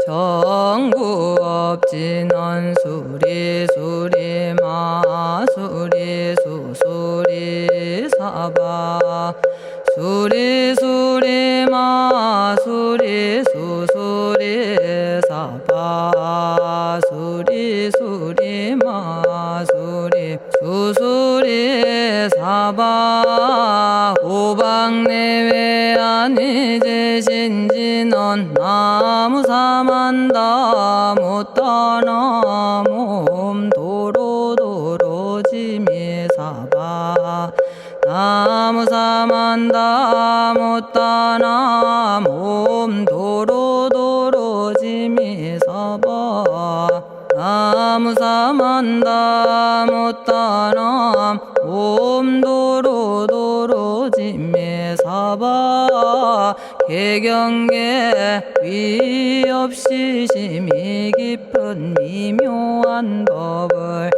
정구업진원 수리 수리 마수리 수수리 사바 수리 수리 마수리 수수리 사바 수리 수리 마수리 수수리 사바 오방내외 안위제신진원 나무사만다 못다나 몸 도로도로지미사바 나무사만다 못다나 몸 도로도로지미사바 나무사만다 못다나 몸 도로도로지미사바 개경계 위없이 심히 깊은 미묘한 법을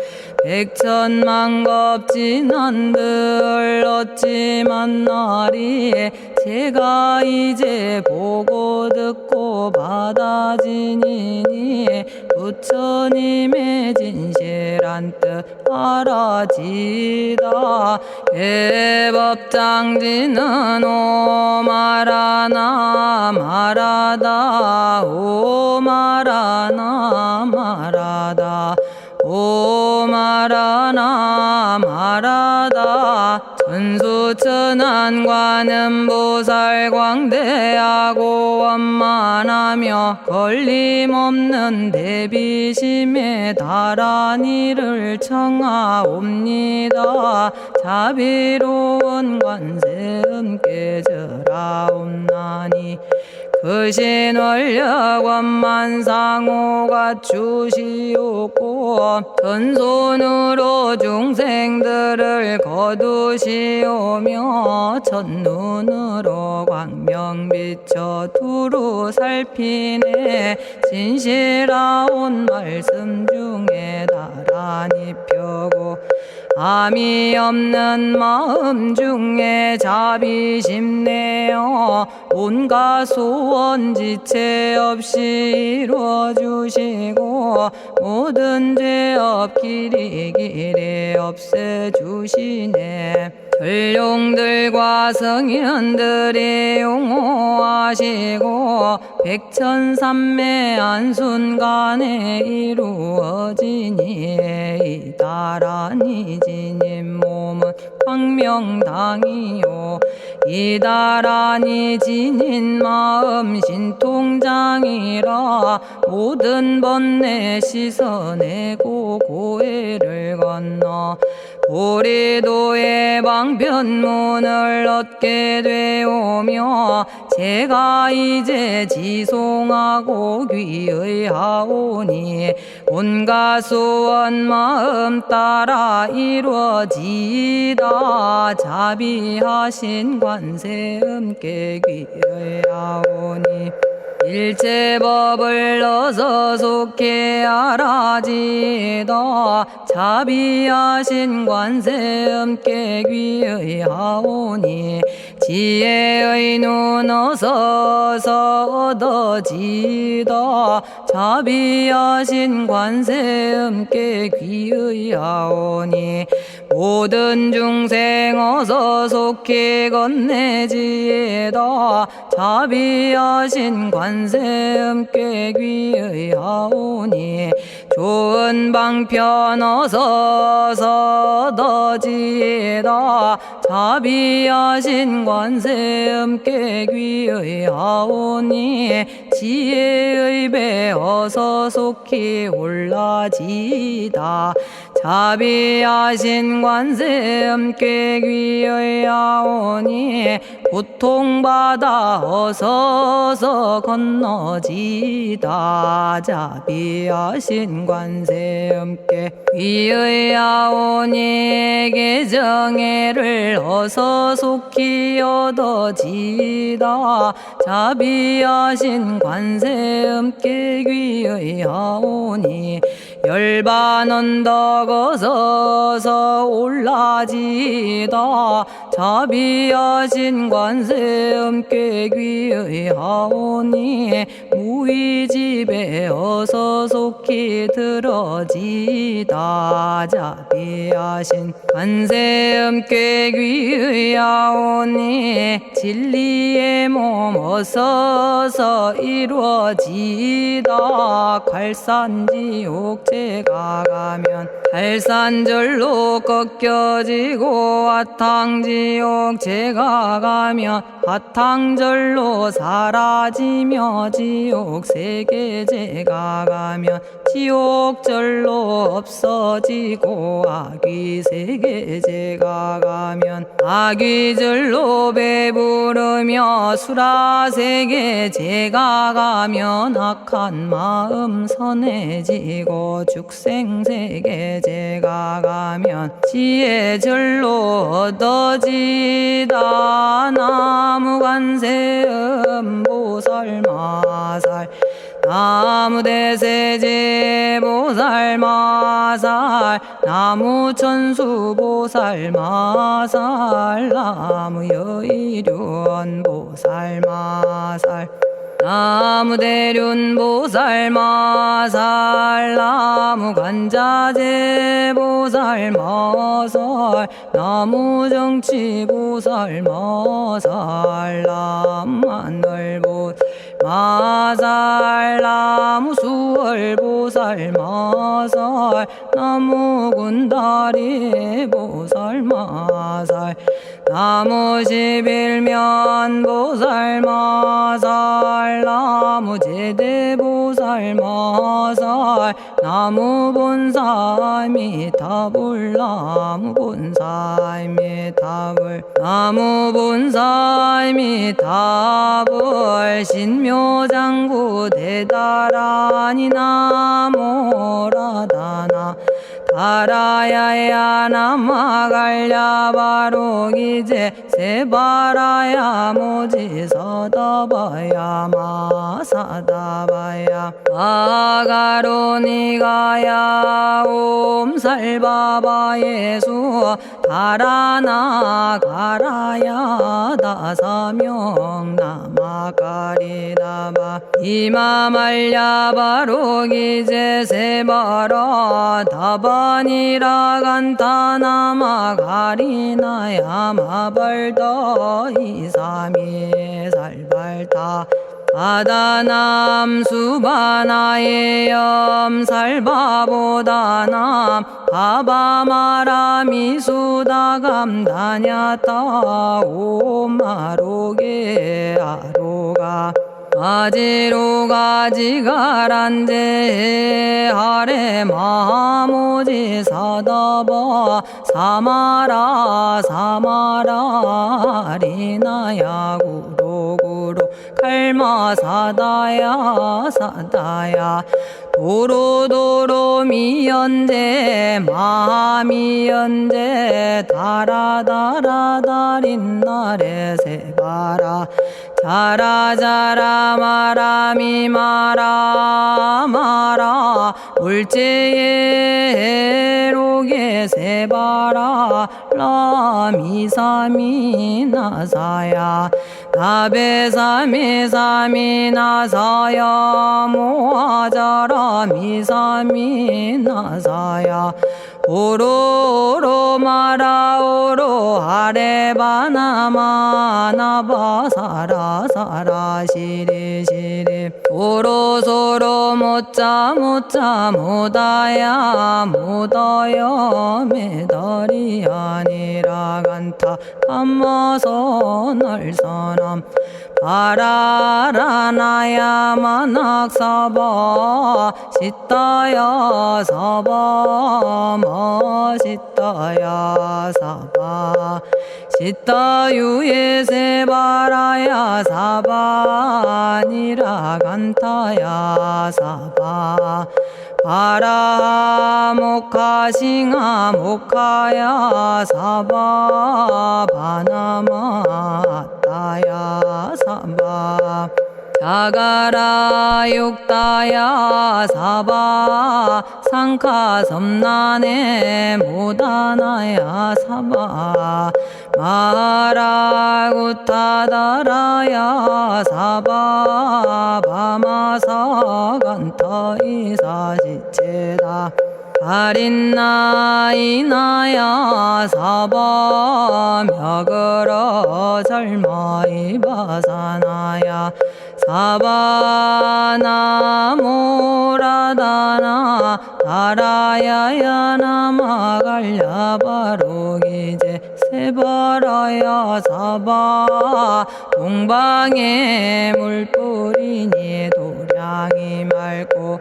백천만겁진한들 어찌 만나리 제가 이제 보고 듣고 받아지니니 부처님의 진실한 뜻 알아지다 해법장지는 오마라나 마라다 오마라나 마라다 오마라나 마라다 천수천안관음보살 광대하고 원만하며 걸림없는 대비심에 달한 이를 청하옵니다. 자비로운 관세음께 절하옵나니 그신 원력 원만상호가 주시옵고 전손으로 중생들을 거두시오며 첫눈으로 광명 비쳐 두루 살피네 진실하온 말씀 중에 나란히 펴고 암이 없는 마음 중에 자비심 내어 온갖 소원 지체 없이 이루어주시고 모든 죄업 길이 없애주시네. 전룡들과 성현들이 용호하시고 백천삼매 한순간에 이루어지니 이다라니 지님 몸은 광명당이요 이다라니 지닌 마음 신통장이라 모든 번뇌 씻어내고 고해를 건너 보리도의 방편문을 얻게 되오며 제가 이제 지송하고 귀의하오니 온갖 소원 마음 따라 이루어지다 자비하신 관세음께 귀의하오니 일체법을 어서 속히 알아지다 자비하신 관세음께 귀의하오니 지혜의 눈 어서 얻어지다 자비하신 관세음께 귀의하오니 모든 중생 어서 속히 건네지다 자비하신 관세음께 귀의하오니 좋은 방편 어서 얻어지다 자비하신 관세음께 귀의하오니 지혜의 배 어서 속히 올라지다 자비하신 관세음께 귀의하오니 고통받아 어서 건너지다 자비하신 관세음께 귀의하오니 개정애를 어서 속히 얻어지다 자비하신 관세음께 귀의하오니 열반 언덕 어서 올라지다 자비하신 관세음께 귀의하오니 무의집에 어서 속히 들어지다. 자비하신 관세음께 귀의하오니 진리의 몸 어서서 이루어지다. 갈산지옥 제가 가면 갈산절로 꺾여지고 화탕지옥 제가 가면 화탕절로 사라지며 지옥 세계 제가 가면 지옥절로 없어지고 아귀 세계 제가 가면 아귀절로 배부르며 수라 세계 제가 가면 악한 마음 선해지고 죽생 세계 제가 가면 지혜절로 얻어지다. 나무관세음 보살마살 나무대세제 보살마살 나무천수 보살마살 나무여의륜 보살마살 나무대륜 보살마살 나무관자재 보살마살 나무정치 보살마살 나무하늘 보살마살 나무수월 보살마살 나무군다리 보살마살 나무십일면 보살마살 나무제대 보살마살 나무본사미타불 나무본사미타불 나무본사미타불 신묘장구 대다라니 나모라다나 다라야야 나마갈야바로기제 세바라야 모지서다바야 마사다바야 마가로니가야 옴살바바예수 다라나 가라야 다사명 나마가리다바 이마말야바로기제 세바라 다바니라 간타나마 가리나야 마발더 이사미 살발타 바다남 수바나의 염살바보다남 바바마라미 수다감다냐타 오마로게 아로가 아지로가지가란제 하레 마모지 사다바 사마라 사마라 리나야 구로구로 칼마 사다야 사다야 도로도로 미연제 마미연제 다라다라다린나레 세바라 자라자라 마라미 마라 마라 물제에 로게 세바라 라미사미 나사야 나베사미사미 나사야 모아자라 미사미 나사야 오로로 마라오로 아레바나마 나바사라 사라 시리 시리 오로소로 모짜 모짜 모다야 모다야 메달이 아니라 간타 담마서 날사람 바라라나야 만학사바 시타야 사바 마시타야 사바 시타유예 세바라야 사바니라 간타야 사바 바라 모카싱아 모카야 사바 바나마 따야 사바 자가라 육다야 사바 상카 섬나네 모다나야 사바 마라구타다라야 사바바마사간타이사시체다 가린나이나야 사바며그러 절마이바사나야 사바나모라다나 다라야야 나마갈야바로기제 세바라야 사바 동방에 물뿌리니 도량이 맑고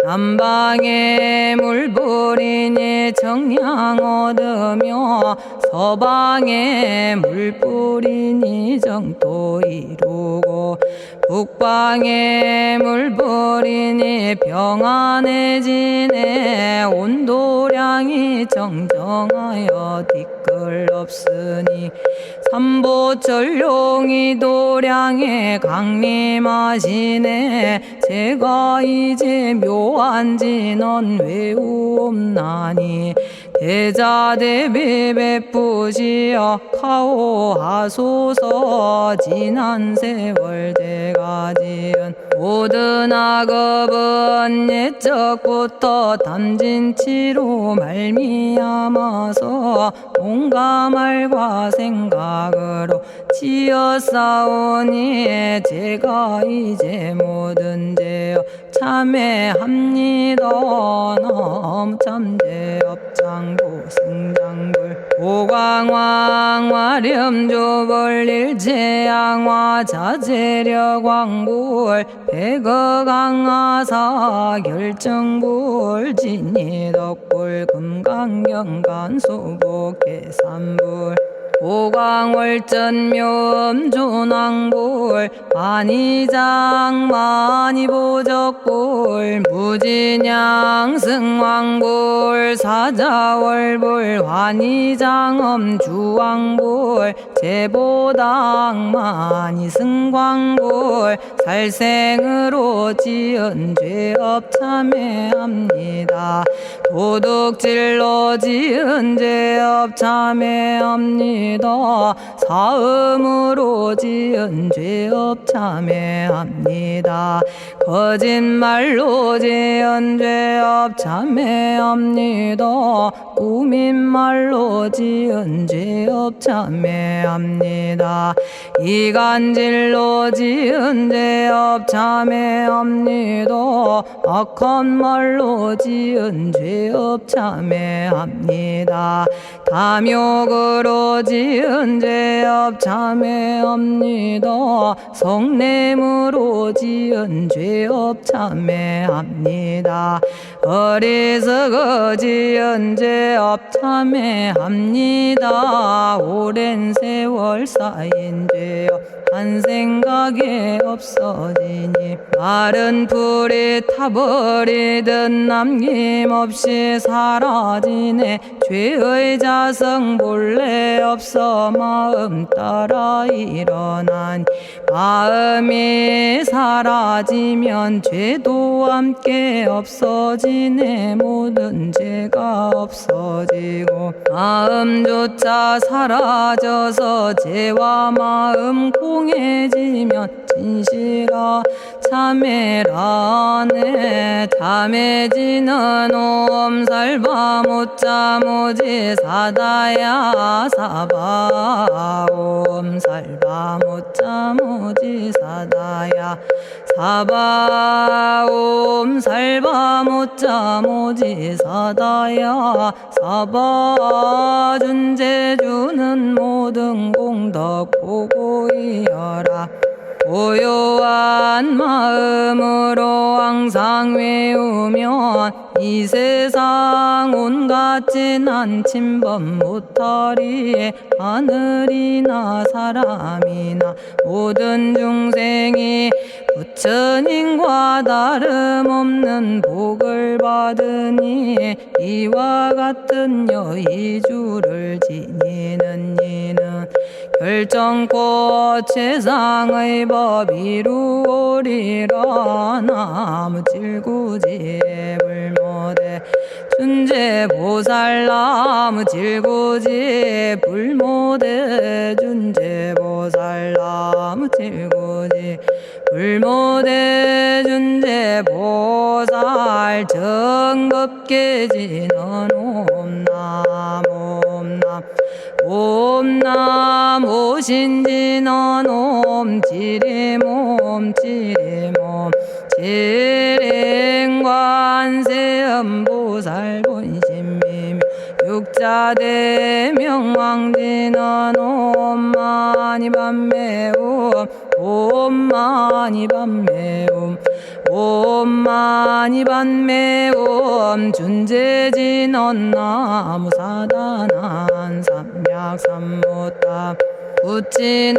남방에 물뿌리니 정량 얻으며 서방에 물뿌리니 정토 이루고 북방에 물뿌리니 평안해지네 온도량이 정정하여 뒤끌 없으니 삼보철룡이 도량에 강림하시네 제가 이제 묘한 진언 외우옵나니 대자대비 베푸시어 카오하소서 지난 세월 제가 지은 모든 악업은 옛적부터 탐진치로 말미암아서 온갖 말과 생각으로 지었사오니 제가 이제 모든 죄업 참회합니다. 남참죄업장도 승장불 오광왕 화렴조벌 일제양화 자재력왕불 백어강하사 결정불 진이덕불 금강경간 수복계산불 오광월전묘음존왕불 반의장 만이보적불 무진양승왕불 사자월불 환의장엄 주왕불 제보당 만이승광불 살생으로 지은 죄업 참회합니다. 도둑질로 지은 죄업 참회합니다. 사음으로 지은 죄업 참회합니다. 거짓말로 지은 죄업 참회합니다. 꾸민말로 지은 죄업 참회합니다. 이간질로 지은 죄업 참회합니다. 악한 말로 지은 죄업 참회합니다. 탐욕으로 지은 죄업 참회합니다. 성냄으로 지은 죄업 참회합니다. 어리석어 지은 죄업 참회합니다. 오랜 세월 쌓인 죄업 한 생각에 없어지니 마른 풀이 타버리듯 남김없이 사라지네. 죄의 자성 본래 없어 마음 따라 일어나니 마음이 사라지면 죄도 함께 없어지네. 모든 죄가 없어지고 마음조차 사라져서 죄와 마음 공해지면 진실아 참회라네. 참해지는 옴살바 못자 모지 사다야 사바 옴살바 못자 모지 사다야 사바 옴살바 못자 모지 사다야 사바 준제주는 모든 공덕 보고이여라. 고요한 마음으로 항상 외우면 이 세상 온갖 진한 침범 못하리. 하늘이나 사람이나 모든 중생이 부처님과 다름없는 복을 받으니 이와 같은 여의주를 지니는 이는 결정코 최상의 법 이루오리라. 나무 질구지에 불모대 준제보살 나무 질구지 불모대 준제보살 나무 질구지 불모대 준제보살 정겁계지는 옴남 옴남 옴남 오신지는 옴 지리몸 지리몸 지랭관세음보살 본심미며 육자대명왕지는 옴마니밤매옴 옴마니밤매옴 옴마니밤매옴 준제진언 나무사다난 삼약삼무타 우치남다냐타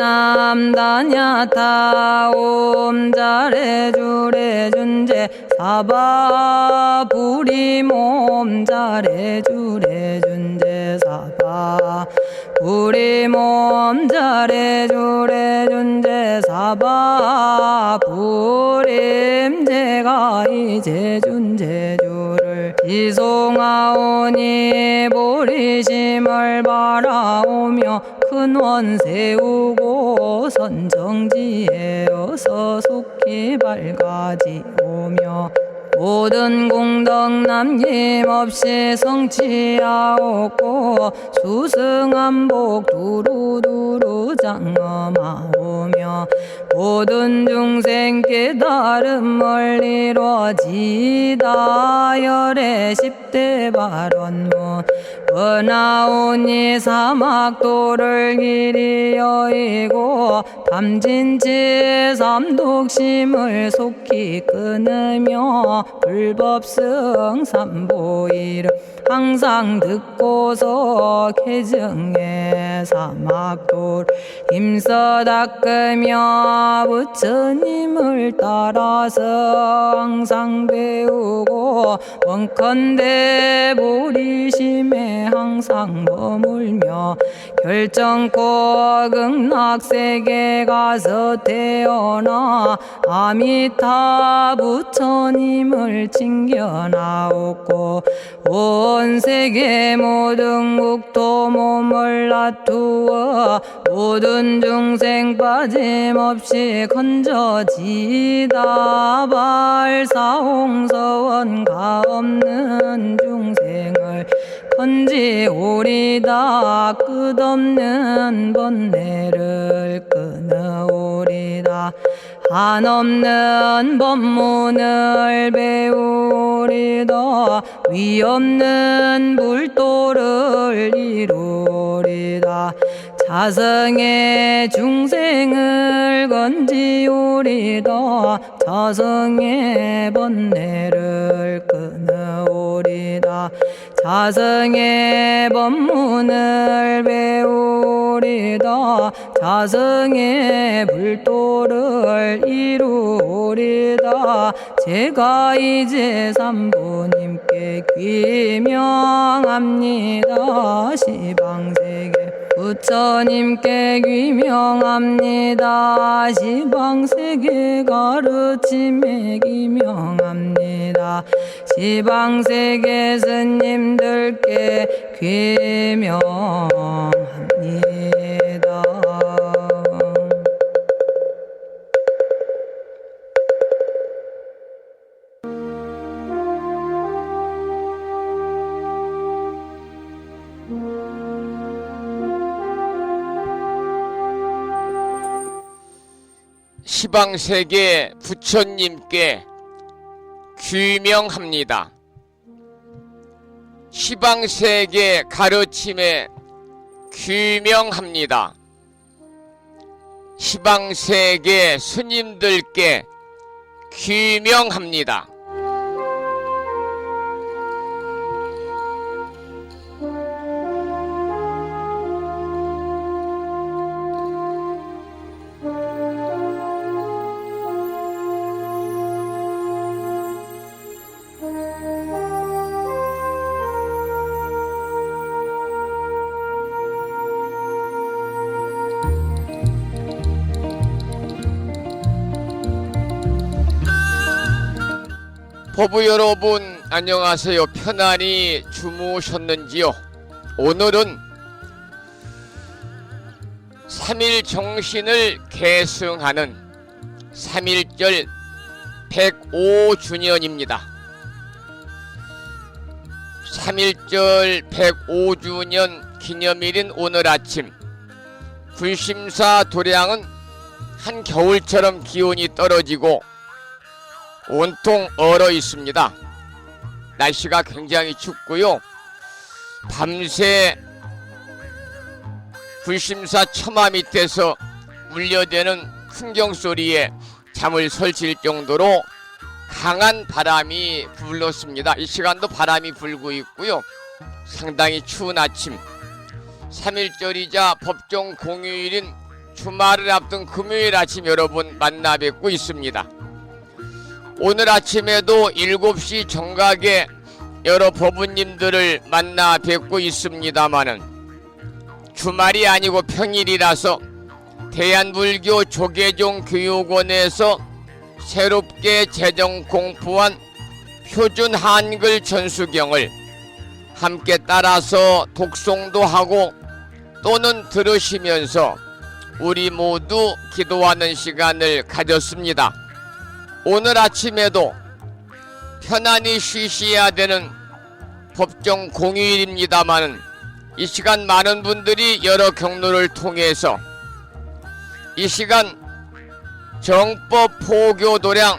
옴자레주레 준제 사바부리몸 자레주레 준제 사바 부리몸 자레주레 준제 사바 부림 제가 이제 준제주를 지송하오니 보리심을 바라오며 큰 원 세우고 선정지에 어서 속히 밝아지오며 모든 공덕 남김없이 성취하옵고 수승한복 두루두루 장엄하오며 모든 중생 깨달음을 이루어지다 열의 10대 발언문 원하오니 사막도를 길이 여의고 담진치 삼독심을 속히 끊으며 불법승 삼보이를 항상 듣고서 개정해 사막도를 힘써 닦으며 부처님을 따라서 항상 배우고 원컨대 보리심에 항상 머물며 결정코 극락세계 가서 태어나 아미타 부처님을 칭견하옵고 온 세계 모든 국토 몸을 다투어 모든 중생 빠짐없이 건져지다 발사홍서원 가없는 중생을 건지오리다 끝없는 번뇌를 끊어오리다 한없는 법문을 배우리다 위없는 불도를 이루리다 자성의 중생을 건지오리다 자성의 번뇌를 끊어오리다 자성의 법문을 배우리다 자성의 불도를 이루리다 제가 이제 삼부님께 귀명합니다 시방세계 부처님께 귀명합니다 시방세계 가르침에 귀명합니다 시방세계 스님들께 귀명합니다. 시방세계 부처님께 귀명합니다. 시방세계 가르침에 귀명합니다. 시방세계 스님들께 귀명합니다. 법부 여러분 안녕하세요. 편안히 주무셨는지요? 오늘은 3일 정신을 계승하는 3.1절 105주년입니다. 3.1절 105주년 기념일인 오늘 아침 불심사 도량은 한 겨울처럼 기온이 떨어지고 온통 얼어 있습니다. 날씨가 굉장히 춥고요. 밤새 불심사 처마 밑에서 울려대는 풍경소리에 잠을 설칠 정도로 강한 바람이 불렀습니다. 이 시간도 바람이 불고 있고요. 상당히 추운 아침 3.1절이자 법정 공휴일인 주말을 앞둔 금요일 아침 여러분 만나 뵙고 있습니다. 오늘 아침에도 7시 정각에 여러 법부님들을 만나 뵙고 있습니다마는 주말이 아니고 평일이라서 대한불교 조계종 교육원에서 새롭게 제정 공포한 표준 한글 전수경을 함께 따라서 독송도 하고 또는 들으시면서 우리 모두 기도하는 시간을 가졌습니다. 오늘 아침에도 편안히 쉬셔야 되는 법정 공휴일입니다만 이 시간 많은 분들이 여러 경로를 통해서 이 시간 정법 포교도량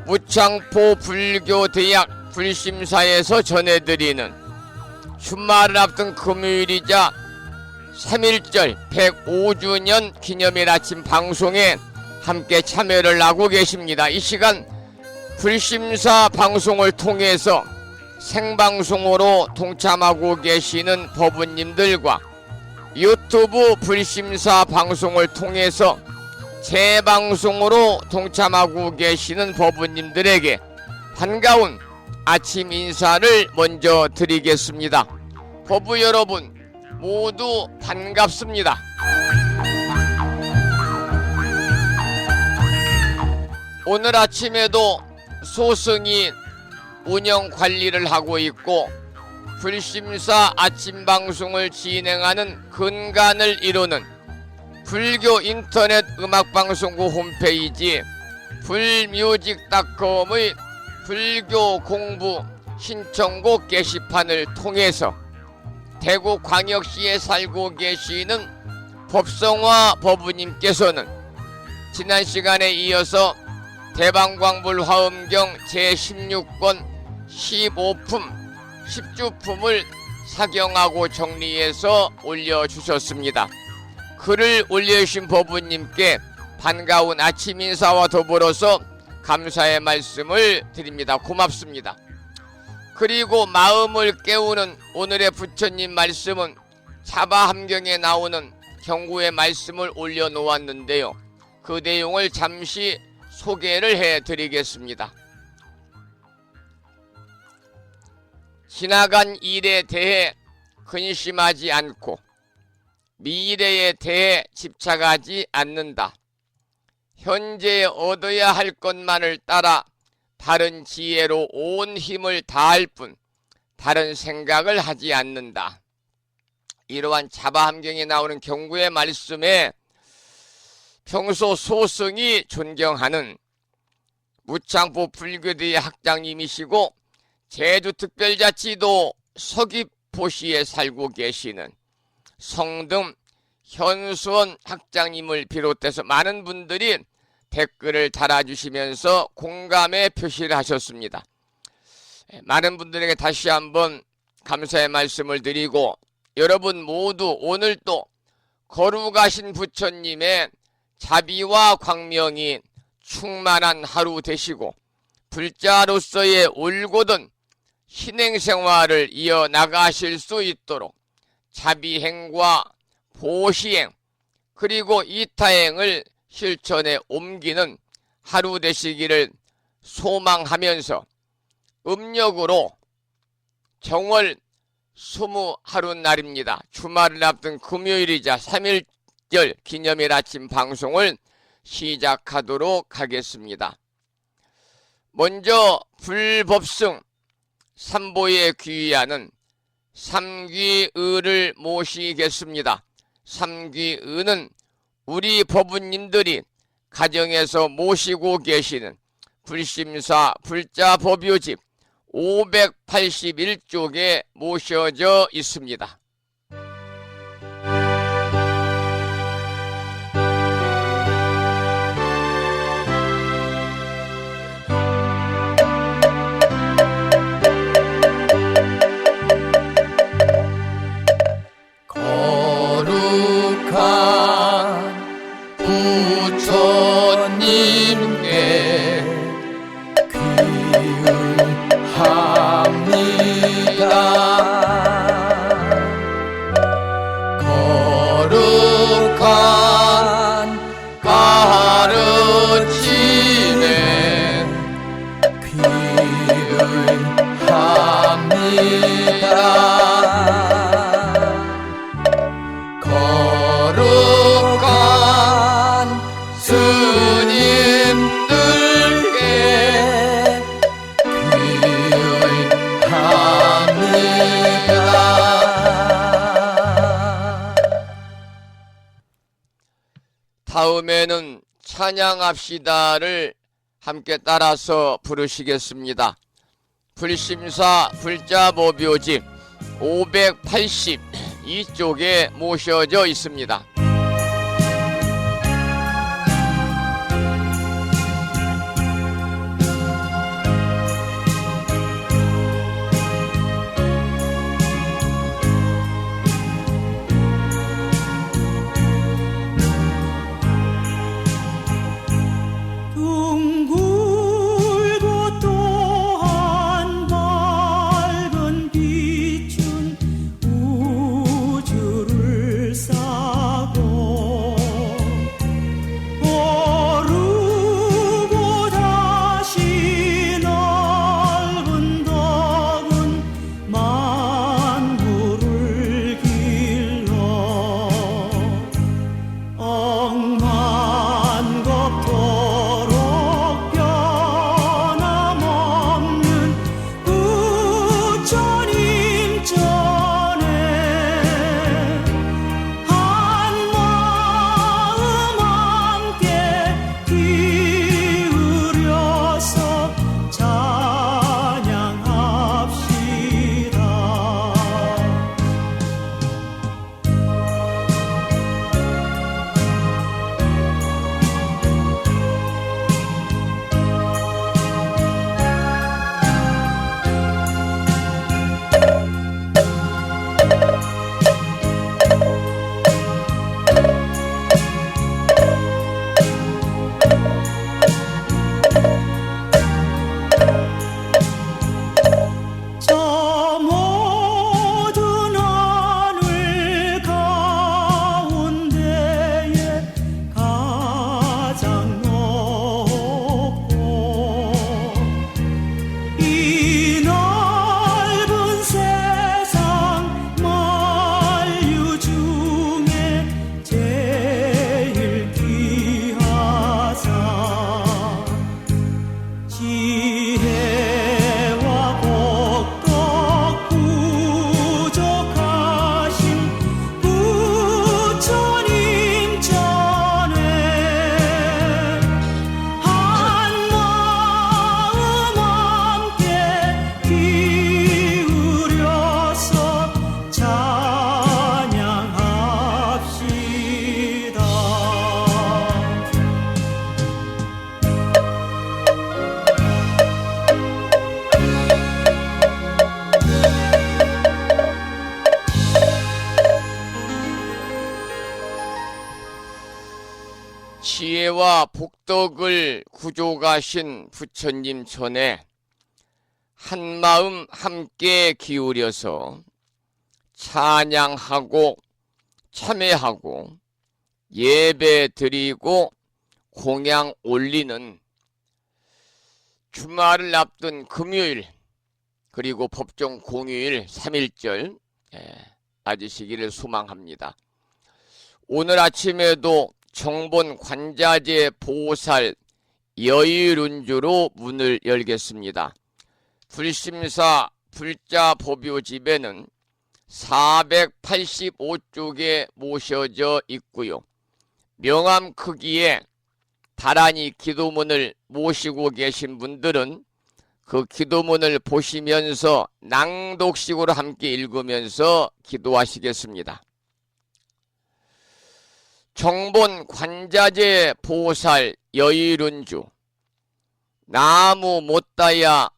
무창포 불교대학 불심사에서 전해드리는 주말을 앞둔 금요일이자 3.1절 105주년 기념일 아침 방송에 함께 참여를 하고 계십니다. 이 시간 불심사 방송을 통해서 생방송으로 동참하고 계시는 법부님들과 유튜브 불심사 방송을 통해서 재방송으로 동참하고 계시는 법부님들에게 반가운 아침 인사를 먼저 드리겠습니다. 법부 여러분 모두 반갑습니다. 오늘 아침에도 소승이 운영 관리를 하고 있고 불심사 아침 방송을 진행하는 근간을 이루는 불교 인터넷 음악방송국 홈페이지 불뮤직닷컴의 불교 공부 신청곡 게시판을 통해서 대구광역시에 살고 계시는 법성화 법부님께서는 지난 시간에 이어서 대방광불 화엄경 제16권 15품 10주품을 사경하고 정리해서 올려주셨습니다. 글을 올려주신 법부님께 반가운 아침 인사와 더불어서 감사의 말씀을 드립니다. 고맙습니다. 그리고 마음을 깨우는 오늘의 부처님 말씀은 사바함경에 나오는 경구의 말씀을 올려놓았는데요. 그 내용을 잠시 소개를 해드리겠습니다. 지나간 일에 대해 근심하지 않고 미래에 대해 집착하지 않는다. 현재 얻어야 할 것만을 따라 다른 지혜로 온 힘을 다할 뿐 다른 생각을 하지 않는다. 이러한 자바함경에 나오는 경구의 말씀에 평소 소승이 존경하는 무창포 불교대의 학장님이시고 제주특별자치도 서귀포시에 살고 계시는 성등 현수원 학장님을 비롯해서 많은 분들이 댓글을 달아주시면서 공감의 표시를 하셨습니다. 많은 분들에게 다시 한번 감사의 말씀을 드리고 여러분 모두 오늘도 거룩하신 부처님의 자비와 광명이 충만한 하루 되시고 불자로서의 올곧은 신행생활을 이어나가실 수 있도록 자비행과 보시행 그리고 이타행을 실천에 옮기는 하루 되시기를 소망하면서 음력으로 정월 20하룻날입니다. 주말을 앞둔 금요일이자 3.1절 기념일 아침 방송을 시작하도록 하겠습니다. 먼저 불법승 삼보에 귀의하는 삼귀의를 모시겠습니다. 삼귀의는 우리 법우님들이 가정에서 모시고 계시는 불심사 불자법요집 581쪽에 모셔져 있습니다. 거룩한 부처님께 귀의합니다. 거룩한 가르침에 귀의합니다. 거룩한 스님들께 귀의합니다. 다음에는 찬양합시다를 함께 따라서 부르시겠습니다. 불심사 불자법요집 582쪽에 모셔져 있습니다. 둥글고 또한 밝은 빛은 우주를 싸고 오르고 다시 넓은 덕은 만물을 길러 억만겁도록 변함없는 부처님 전에 한마음 함께 기울여서 찬양합시다. 저 모든 하늘 가운데에 가장 높고 이 넓은 세상 만유 중에 제일 귀하사 지혜와 복덕 부족하신 부처님 전에 한마음 함께 기울여서 찬양합시다. 지혜와 복덕을 구족하신 부처님 전에 한마음 함께 기울여서 찬양하고 참회하고 예배 드리고 공양 올리는 주말을 앞둔 금요일 그리고 법정 공휴일 3.1절 맞으시기를 소망합니다. 오늘 아침에도 정본 관자재 보살 여의룬주로 문을 열겠습니다. 불심사 불자 법요집에는 485쪽에 모셔져 있고요. 명암 크기에 다란이 기도문을 모시고 계신 분들은 그 기도문을 보시면서 낭독식으로 함께 읽으면서 기도하시겠습니다. 정본 관자재 보살 여의룬주 나무 못다야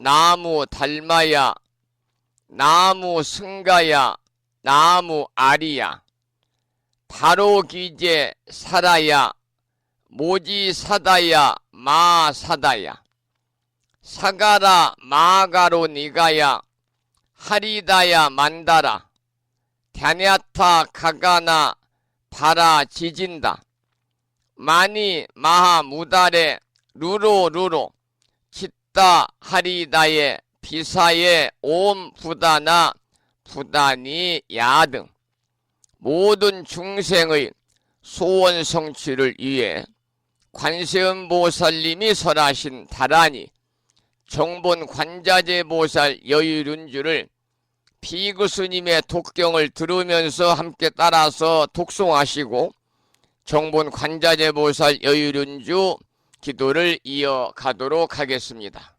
나무 달마야 나무 승가야 나무 아리야 바로기제 사라야 모지사다야 마사다야 사가라 마가로 니가야 하리다야 만다라 갸냐타 가가나 바라 지진다 마니 마하 무다레 루로 치따 하리다에 비사에 옴 부다나 부다니 야등 모든 중생의 소원 성취를 위해 관세음보살님이 설하신 다란이 정본 관자재 보살 여의룬주를 비구스님의 독경을 들으면서 함께 따라서 독송하시고 정본 관자재 보살 여의룬주 기도를 이어가도록 하겠습니다.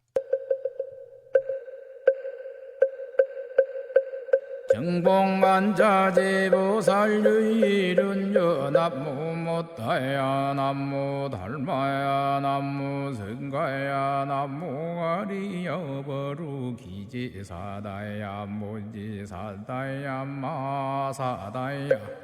정봉관자재보살 여의룬주 남무 못다야 남무 달마야 남무 승가야 남무 아리여 버루기지사다야 모지사다야 마사다야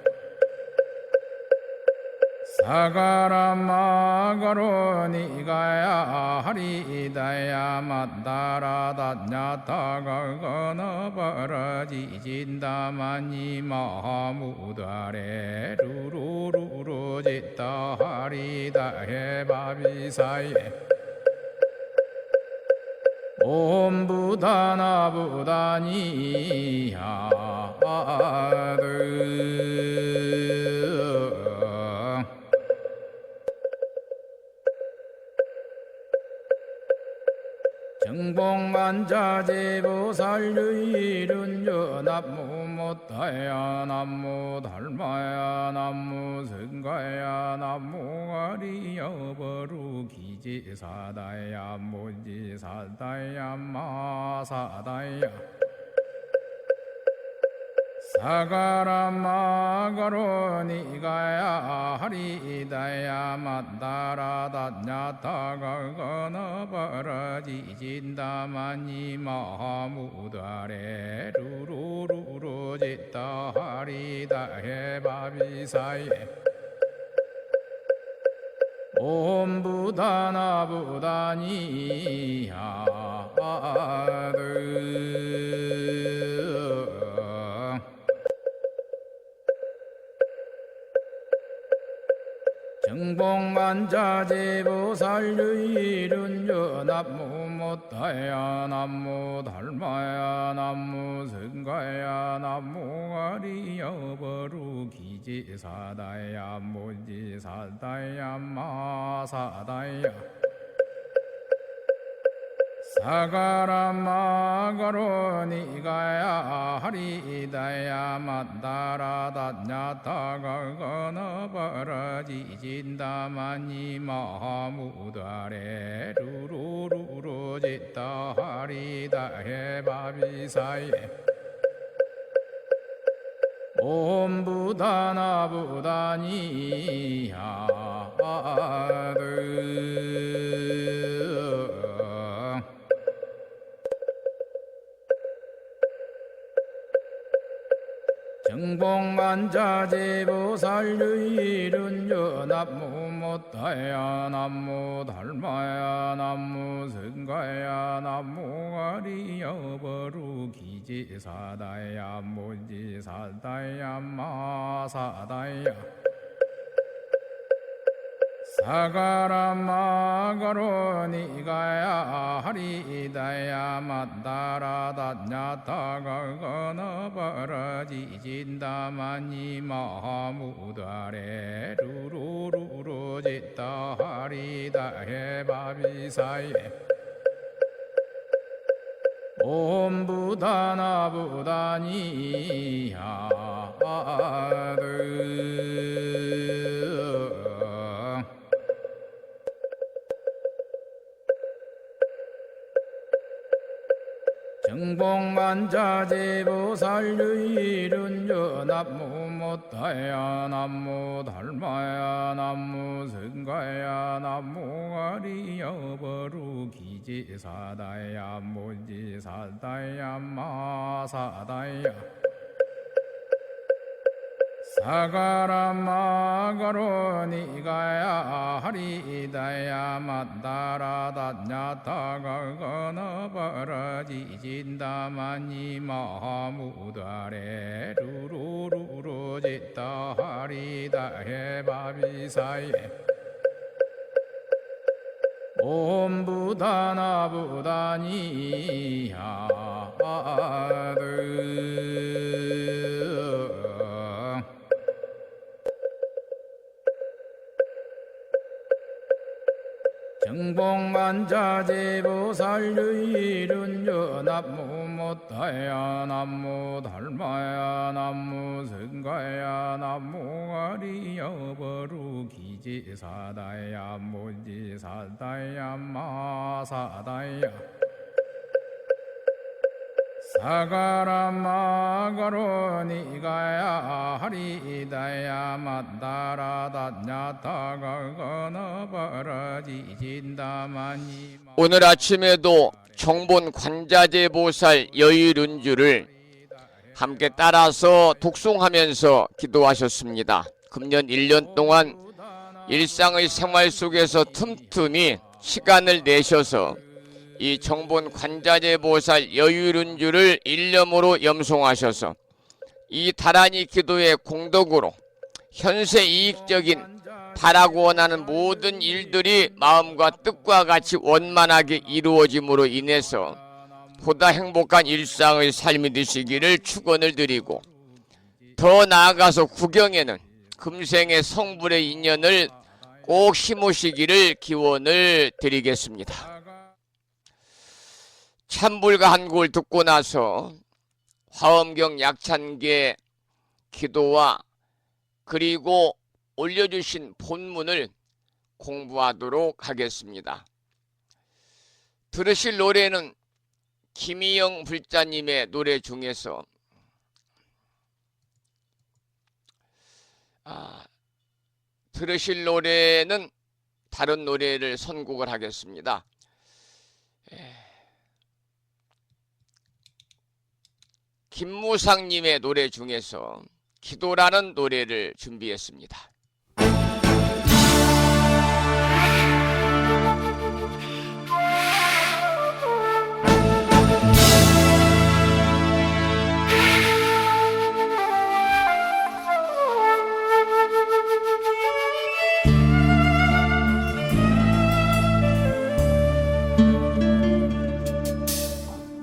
사가라 마가로 니가야 하리다야 만다라 다냐타가가나 바라지진다마니 마하무다레 루루루루 짓다 하리다 해바비사예 옴부다나 부다니야 정봉만자재보살 여의룬주 남무 못다야 남무 달마야 남무 승가야 남무 아리여 버루기지사다야 모지사다야 마사다야 사가라 마가로 니가야 하리다야 만다라 다냐타가가나 바라지진다마니 마하무다레 루루루루 짓다 하리다 해바비사예 옴부다나 부다니야 정봉만자재보살 여의룬주 남무 못다야 남무 달마야 남무 승가야 남무 아리여 버루기지사다야 모지사다야 마사다야 사가라 마가로 니가야 하리다야 만다라 다냐타가가나 바라지진다마니 마하무다레 루루루루 짓다 하리다 해바비사예 옴부다나 부다니야 정봉만자재보살 여의룬주 남무 못다야 남무 달마야 남무 승가야 남무 아리여 버루기지사다야 모지사다야 마사다야 사가라마가로니가야 하리다야 만다라다냐타가 건어버러지진다마니 마무다레 루루루루 짓다 하리다 해바비사예 옴부다나부다니야드 정봉만자제보살유일은여 남무못다야 남무달마야 남무승가야 남무가리여버루기지사다야 무지사다야 마사다야 사가라마가로니가야 하리다야 만다라다냐타가 건어버러지진다마니 마무다레 루루루루 짓다 하리다 해바비사예 옴부다나부다니야드 정봉만자제보살유일은여 남무못다야 남무달마야 남무승가야 남무가리여버루기지사다야 무지사다야 마사다야 사가라마가로니가야 하리다야 만다라다냐타가 건어버러지진다마니 오늘 아침에도 정본 관자재 보살 여의룬주를 함께 따라서 독송하면서 기도하셨습니다. 금년 1년 동안 일상의 생활 속에서 틈틈이 시간을 내셔서 이 정본 관자재 보살 여의룬주를 일념으로 염송하셔서 이 다란이 기도의 공덕으로 현세 이익적인 바라고 원하는 모든 일들이 마음과 뜻과 같이 원만하게 이루어짐으로 인해서 보다 행복한 일상의 삶이 되시기를 축원을 드리고, 더 나아가서 구경에는 금생의 성불의 인연을 꼭 심으시기를 기원을 드리겠습니다. 참불가 한 곡을 듣고 나서 화엄경 약찬계 기도와 그리고 올려주신 본문을 공부하도록 하겠습니다. 들으실 노래는 김희영 불자님의 노래 중에서 들으실 노래는 다른 노래를 선곡을 하겠습니다. 김무상님의 노래 중에서 기도라는 노래를 준비했습니다.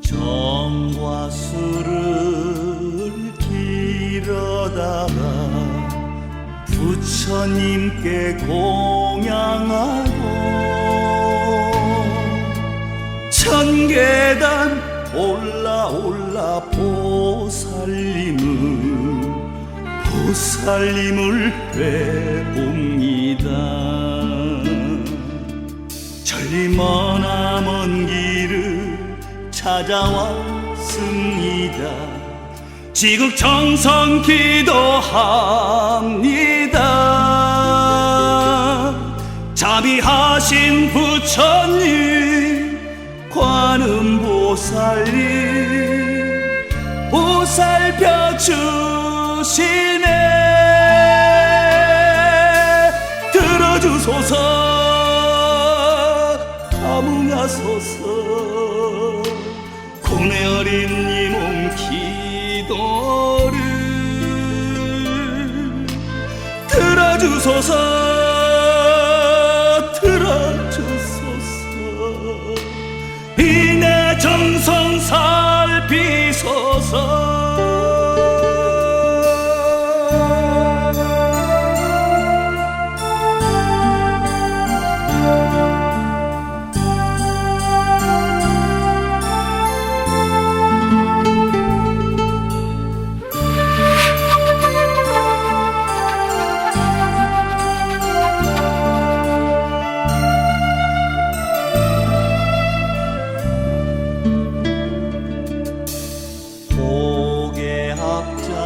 정과 술을 길어다가 부처님께 공양하고 천계단 올라 보살님을 뵈봅니다. 저리 머나먼 길을 찾아왔습니다. 지극정성 기도합니다. 자비하신 부처님, 관음보살님, 보살펴 주시네. 들어주소서, 감응하소서. 고뇌 어린 이 몸 기도를 들어주소서.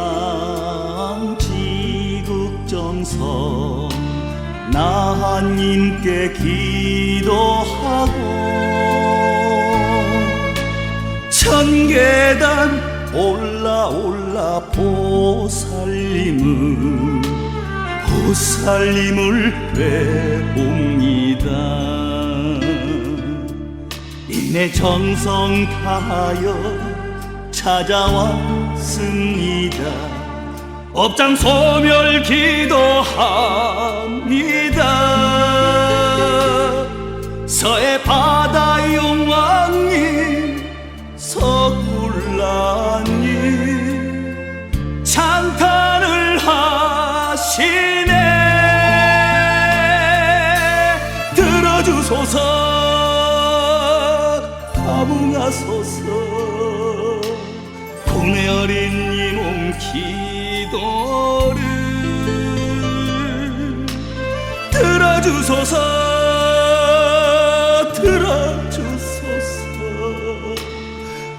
고개학장 지국정성 나 하나님께 기도하고 천계단 올라 보살님을 외웁니다. 이내 정성 다하여 찾아왔습니다. 업장 소멸 기도합니다. 서해 바다 용왕님 석굴라님 찬탄을 하시네. 들어주소서 감흥하소서. 국내 어린 이몸 기도를 들어주소서.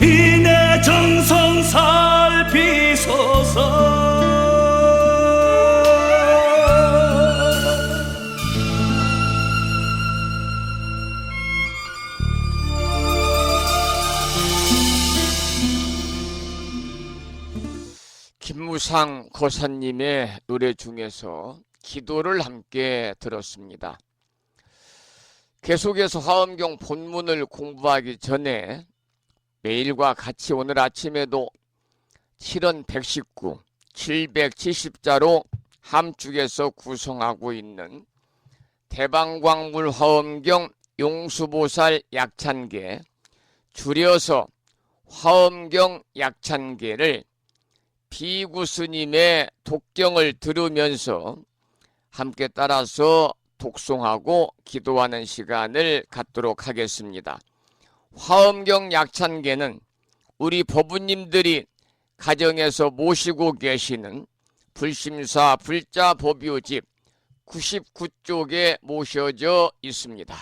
이내 정성 살피소서. 김무상 거사님의 노래 중에서 기도를 함께 들었습니다. 계속해서 화엄경 본문을 공부하기 전에 매일과 같이 오늘 아침에도 7원 119, 770자로 함축해서 구성하고 있는 대방광물 화엄경 용수보살 약찬계, 줄여서 화엄경 약찬계를 비구스님의 독경을 들으면서 함께 따라서 독송하고 기도하는 시간을 갖도록 하겠습니다. 화엄경 약찬계는 우리 법부님들이 가정에서 모시고 계시는 불심사 불자 법유집 99쪽에 모셔져 있습니다.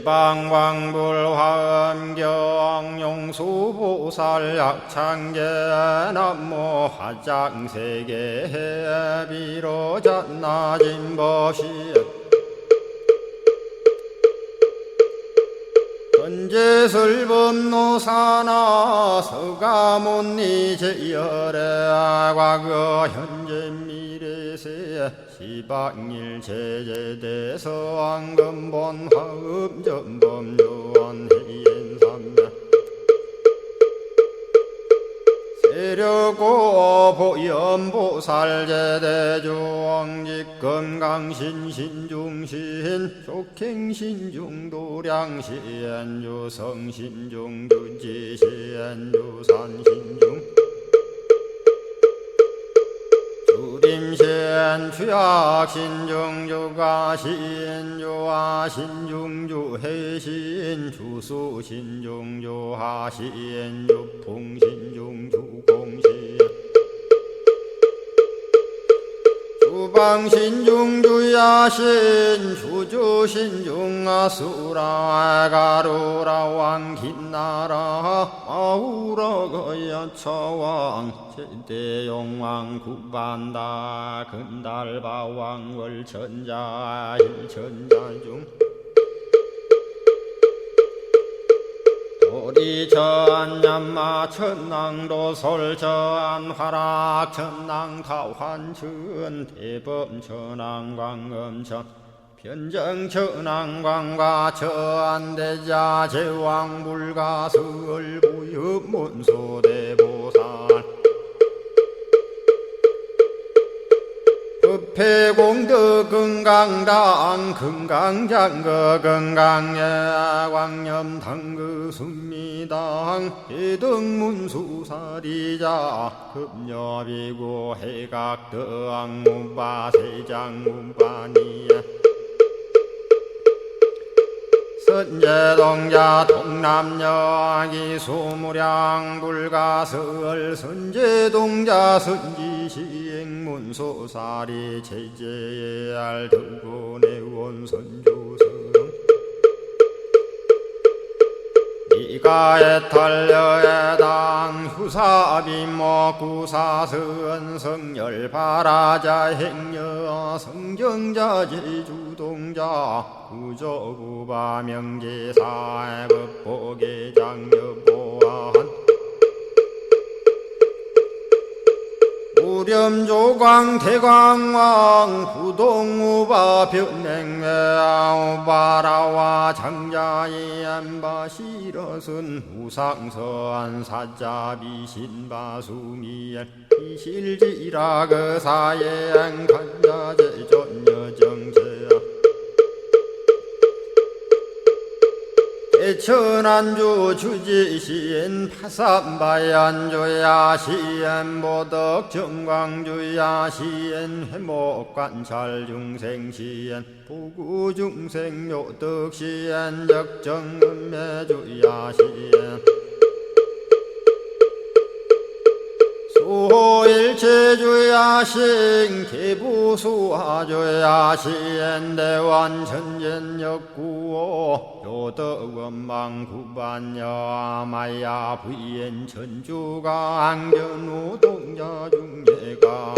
대방광불 화엄경 용수보살 약찬계 남모 화장세계 비로잣나진법시 현재설법노사나 서가문니 제열의 과거 현재 미래세 시방일 제제대서 왕금본 화음전범 요한해인삼매 세력고 보연보살제대주왕직 건강신신중신 족행신중도량신 유성신중주지신 유산신중 주림신 주약신중 주가신 주하신 중주해신 주수신중 주하신 주풍신중 주공신 주방신중 주야신 주주신중 아수라 가루라 왕긴나라 아우라 거야차왕 제대용왕 구반다 근달바왕 월천자 일천자중 도리천냠마 천낭도 솔천 화락 천낭 타환천 대범천왕 광음천 변정천왕광과 저안대자 제왕불가 설부엽 문소대보살 법회공덕 건강당 건강장거 건강예 광염당그 순미당 해등문수사리자 급녀비고 해각덕문바 세장문바니야 선제동자 동남여기 소무량 불가설 선제동자 선지시행문소사리 제제알 등군의원 선주성 이가에 탈려에당 후사비모 구사선 성열 바라자 행여 성정자 제주동자 구조구바 명제사의 법보계 장여보안 우렴조광 대광왕 부동우바 변냉매우바라와 장자의 안바시러슨 우상서안 사자비 신바수미엘 이실지라 그 사예 안간자제 전여정제야 대천안주 주지시엔 파산바얀주야 시엔 보덕 정광주야 시엔 해목관찰 중생시엔 부구중생 요덕시엔 적정음매주야 시엔 수호일체주야신 개부수화주야신 대완천전역구호 요덕원망구반여마야 부인 천주가 안견우 동자중예가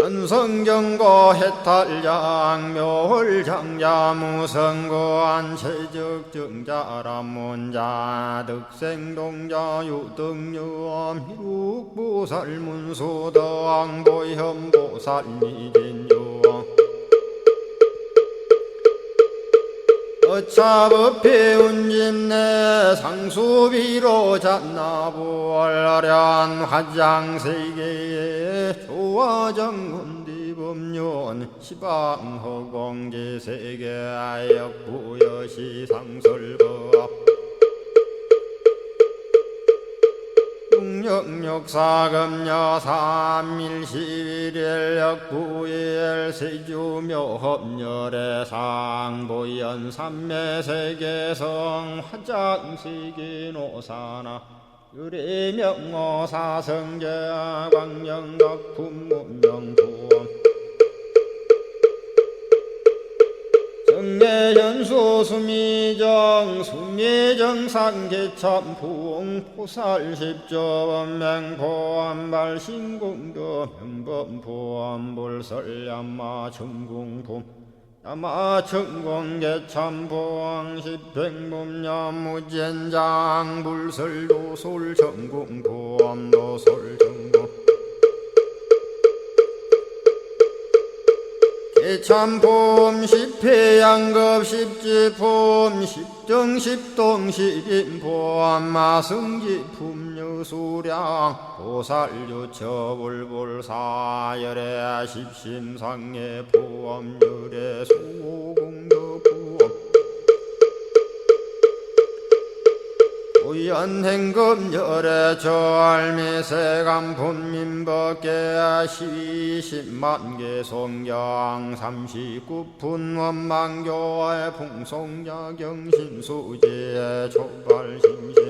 현성경고 해탈양 묘홀장자 무성고한 체적정자람문자 득생동자 유등유엄 희룩보살문소덕보현보살미진유 어차법회 운집내 상수비로 잔나부얼련 화장세계에 조화정문디법륜 시방허공제세계 역부여시상설법 육력사금여 삼일시일일 역부일 세주묘법열의 상보연 삼매세계성 화장세계노사나 유래명어사성제 광명덕품문명부원 정례현수 수미정 수미정상계참풍 포살십조원맹포암발 신공도 명범포암불설야마 천궁품 야마천공계참포항 십행범야무젠장 불설도솔 천궁포암도솔 천궁 개참폼 십회양급 십지폼 십정십동 십인폼 마승지품 유수량 보살유처불불사열의 십심상의 포함열의 수공덕부엄 우연행급열의 저알미세간품민법계 시십만개 송경 39분 원망교의 풍송야경신수지의 촉발심시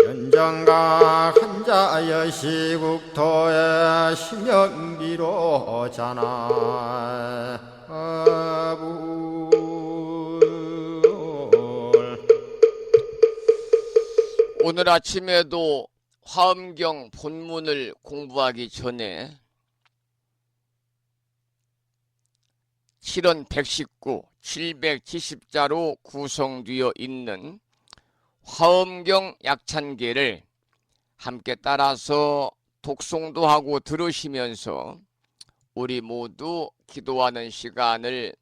현정각 한자여 시국토의 심영비로 자나 아부 오늘 아침에도 화엄경 본문을 공부하기 전에 7원 119, 770자로 구성되어 있는 화엄경 약찬계를 함께 따라서 독송도 하고 들으시면서 우리 모두 기도하는 시간을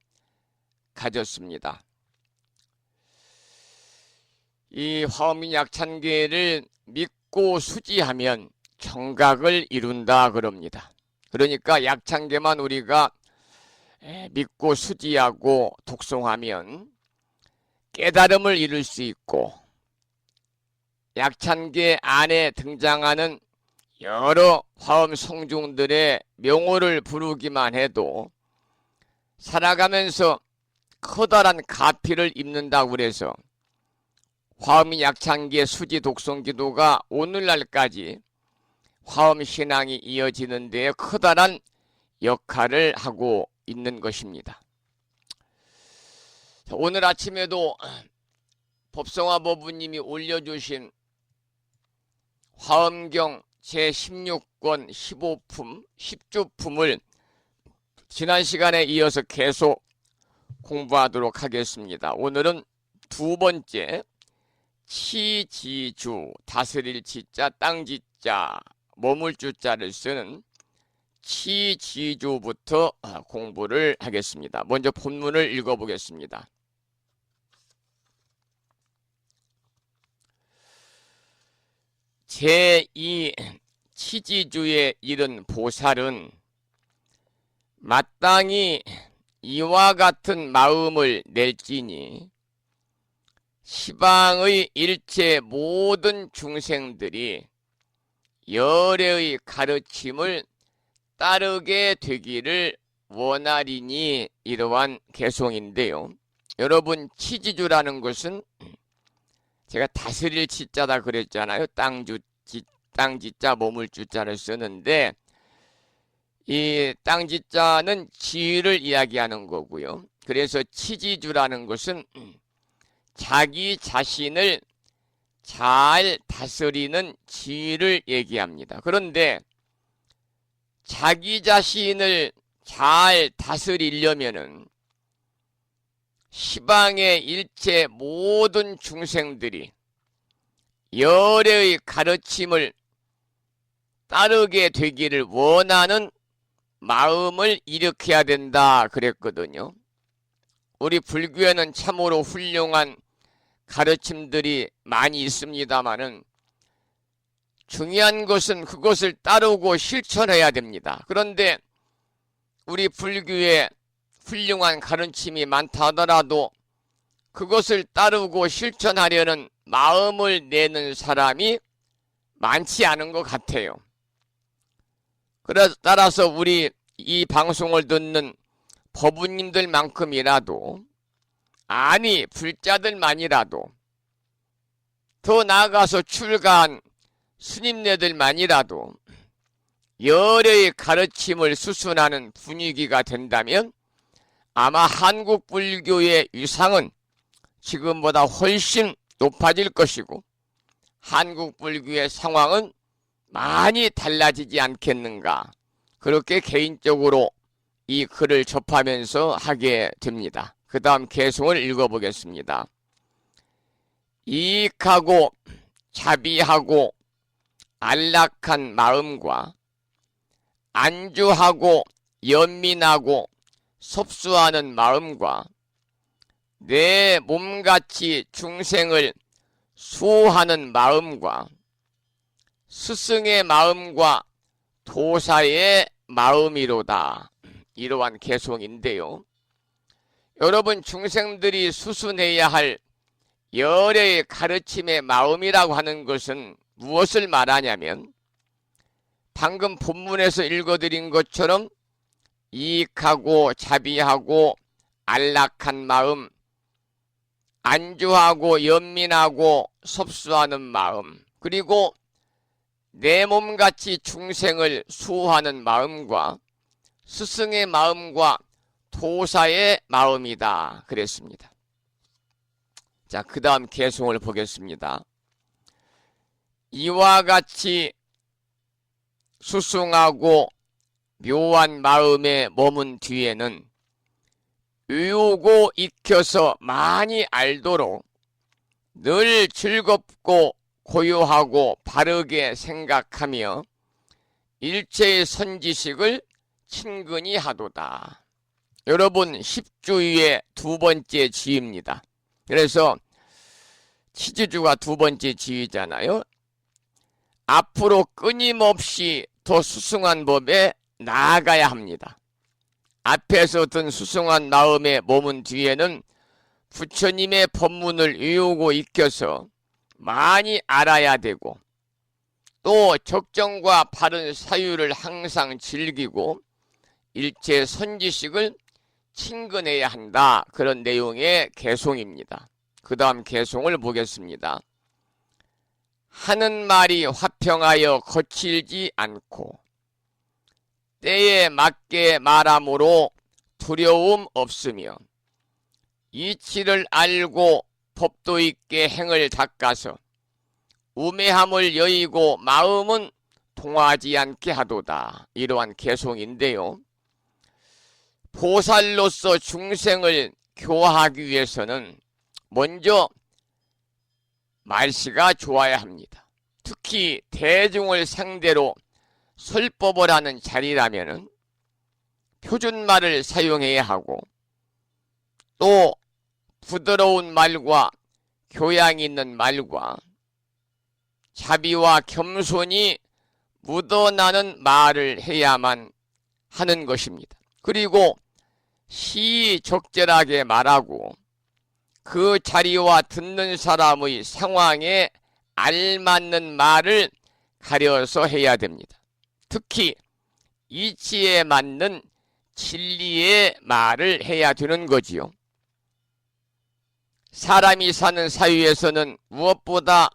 가졌습니다. 이 화엄인 약찬계를 믿고 수지하면 정각을 이룬다 그럽니다. 그러니까 약찬계만 우리가 믿고 수지하고 독송하면 깨달음을 이룰 수 있고, 약찬계 안에 등장하는 여러 화엄 성중들의 명호를 부르기만 해도 살아가면서 커다란 가피를 입는다고 그래서 화엄인 약찬계 수지 독송 기도가 오늘날까지 화엄 신앙이 이어지는 데 커다란 역할을 하고 있는 것입니다. 오늘 아침에도 법성화 법부님이 올려주신 화엄경 제16권 15품 10주품을 지난 시간에 이어서 계속 공부하도록 하겠습니다. 오늘은 두 번째 치지주, 다스릴 지자, 땅지자, 머물 주자를 쓰는 치지주부터 공부를 하겠습니다. 먼저 본문을 읽어보겠습니다. 제2 치지주에 이른 보살은 마땅히 이와 같은 마음을 낼지니 시방의 일체 모든 중생들이 열애의 가르침을 따르게 되기를 원하리니, 이러한 개송인데요. 여러분, 치지주라는 것은 제가 다스릴 지자다 그랬잖아요. 땅지자, 머물주자를 쓰는데 이 땅지자는 지위를 이야기하는 거고요. 그래서 치지주라는 것은 자기 자신을 잘 다스리는 지위를 얘기합니다. 그런데 자기 자신을 잘 다스리려면은 시방의 일체 모든 중생들이 열애의 가르침을 따르게 되기를 원하는 마음을 일으켜야 된다 그랬거든요. 우리 불교에는 참으로 훌륭한 가르침들이 많이 있습니다마는 중요한 것은 그것을 따르고 실천해야 됩니다. 그런데 우리 불교에 훌륭한 가르침이 많다 하더라도 그것을 따르고 실천하려는 마음을 내는 사람이 많지 않은 것 같아요. 그래서 따라서 우리 이 방송을 듣는 법우님들만큼이라도, 아니 불자들만이라도, 더 나아가서 출가한 스님네들만이라도 열애의 가르침을 수순하는 분위기가 된다면 아마 한국 불교의 위상은 지금보다 훨씬 높아질 것이고 한국 불교의 상황은 많이 달라지지 않겠는가, 그렇게 개인적으로 이 글을 접하면서 하게 됩니다. 그 다음 개송을 읽어보겠습니다. 이익하고 자비하고 안락한 마음과 안주하고 연민하고 섭수하는 마음과 내 몸같이 중생을 수호하는 마음과 스승의 마음과 도사의 마음이로다. 이러한 개송인데요. 여러분, 중생들이 수순해야 할 열애의 가르침의 마음이라고 하는 것은 무엇을 말하냐면 방금 본문에서 읽어드린 것처럼 이익하고 자비하고 안락한 마음, 안주하고 연민하고 섭수하는 마음, 그리고 내 몸같이 중생을 수호하는 마음과 스승의 마음과 도사의 마음이다 그랬습니다. 자, 그 다음 개송을 보겠습니다. 이와 같이 수승하고 묘한 마음에 머문 뒤에는 의우고 익혀서 많이 알도록 늘 즐겁고 고요하고 바르게 생각하며 일체의 선지식을 친근히 하도다. 여러분 10주의 두 번째 지위입니다. 그래서 치지주가 두 번째 지위잖아요. 앞으로 끊임없이 더 수승한 법에 나아가야 합니다. 앞에서 든 수승한 마음에 머문 뒤에는 부처님의 법문을 외우고 익혀서 많이 알아야 되고, 또 적정과 바른 사유를 항상 즐기고 일체 선지식을 친근해야 한다. 그런 내용의 개송입니다. 그 다음 개송을 보겠습니다. 하는 말이 화평하여 거칠지 않고 때에 맞게 말함으로 두려움 없으며 이치를 알고 법도 있게 행을 닦아서 우매함을 여의고 마음은 동하지 않게 하도다. 이러한 개송인데요. 보살로서 중생을 교화하기 위해서는 먼저 말씨가 좋아야 합니다. 특히 대중을 상대로 설법을 하는 자리라면은 표준말을 사용해야 하고, 또 부드러운 말과 교양 있는 말과 자비와 겸손이 묻어나는 말을 해야만 하는 것입니다. 그리고 시적절하게 말하고 그 자리와 듣는 사람의 상황에 알맞는 말을 가려서 해야 됩니다. 특히 이치에 맞는 진리의 말을 해야 되는 거지요. 사람이 사는 사회에서는 무엇보다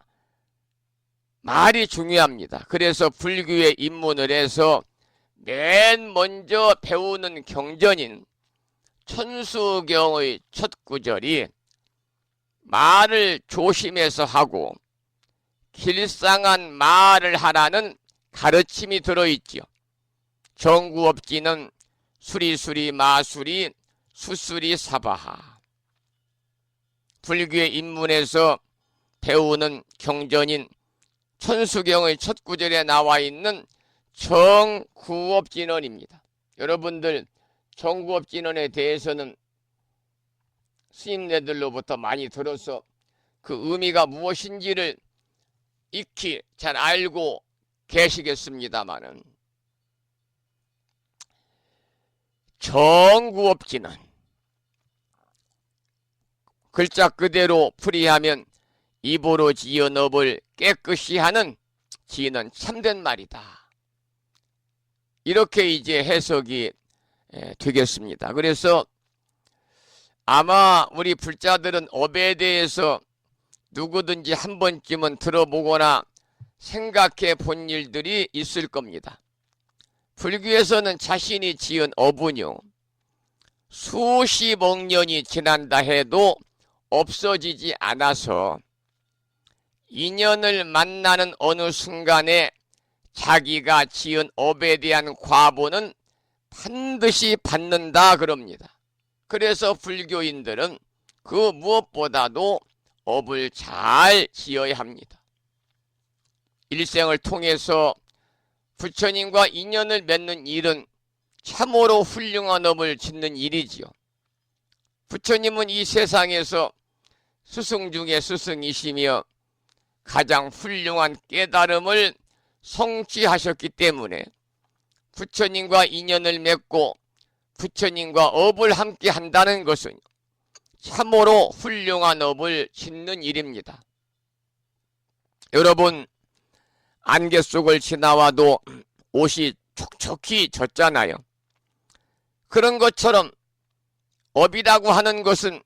말이 중요합니다. 그래서 불교에 입문을 해서 맨 먼저 배우는 경전인 천수경의 첫 구절이 말을 조심해서 하고 길상한 말을 하라는 가르침이 들어있지요. 정구업지는 수리수리 마수리 수수리 사바하. 불교에 입문해서 배우는 경전인 천수경의 첫 구절에 나와 있는 정구업진언입니다. 여러분들 정구업진언에 대해서는 스님네들로부터 많이 들어서 그 의미가 무엇인지를 익히 잘 알고 계시겠습니다마는, 정구업진언, 글자 그대로 풀이하면 입으로 지은 업을 깨끗이 하는 지는 참된 말이다. 이렇게 이제 해석이 되겠습니다. 그래서 아마 우리 불자들은 업에 대해서 누구든지 한 번쯤은 들어보거나 생각해 본 일들이 있을 겁니다. 불교에서는 자신이 지은 업은요, 수십억 년이 지난다 해도 없어지지 않아서 인연을 만나는 어느 순간에 자기가 지은 업에 대한 과보는 반드시 받는다 그럽니다. 그래서 불교인들은 그 무엇보다도 업을 잘 지어야 합니다. 일생을 통해서 부처님과 인연을 맺는 일은 참으로 훌륭한 업을 짓는 일이지요. 부처님은 이 세상에서 스승 중에 스승이시며 가장 훌륭한 깨달음을 성취하셨기 때문에 부처님과 인연을 맺고 부처님과 업을 함께 한다는 것은 참으로 훌륭한 업을 짓는 일입니다. 여러분, 안개 속을 지나와도 옷이 촉촉히 젖잖아요. 그런 것처럼 업이라고 하는 것은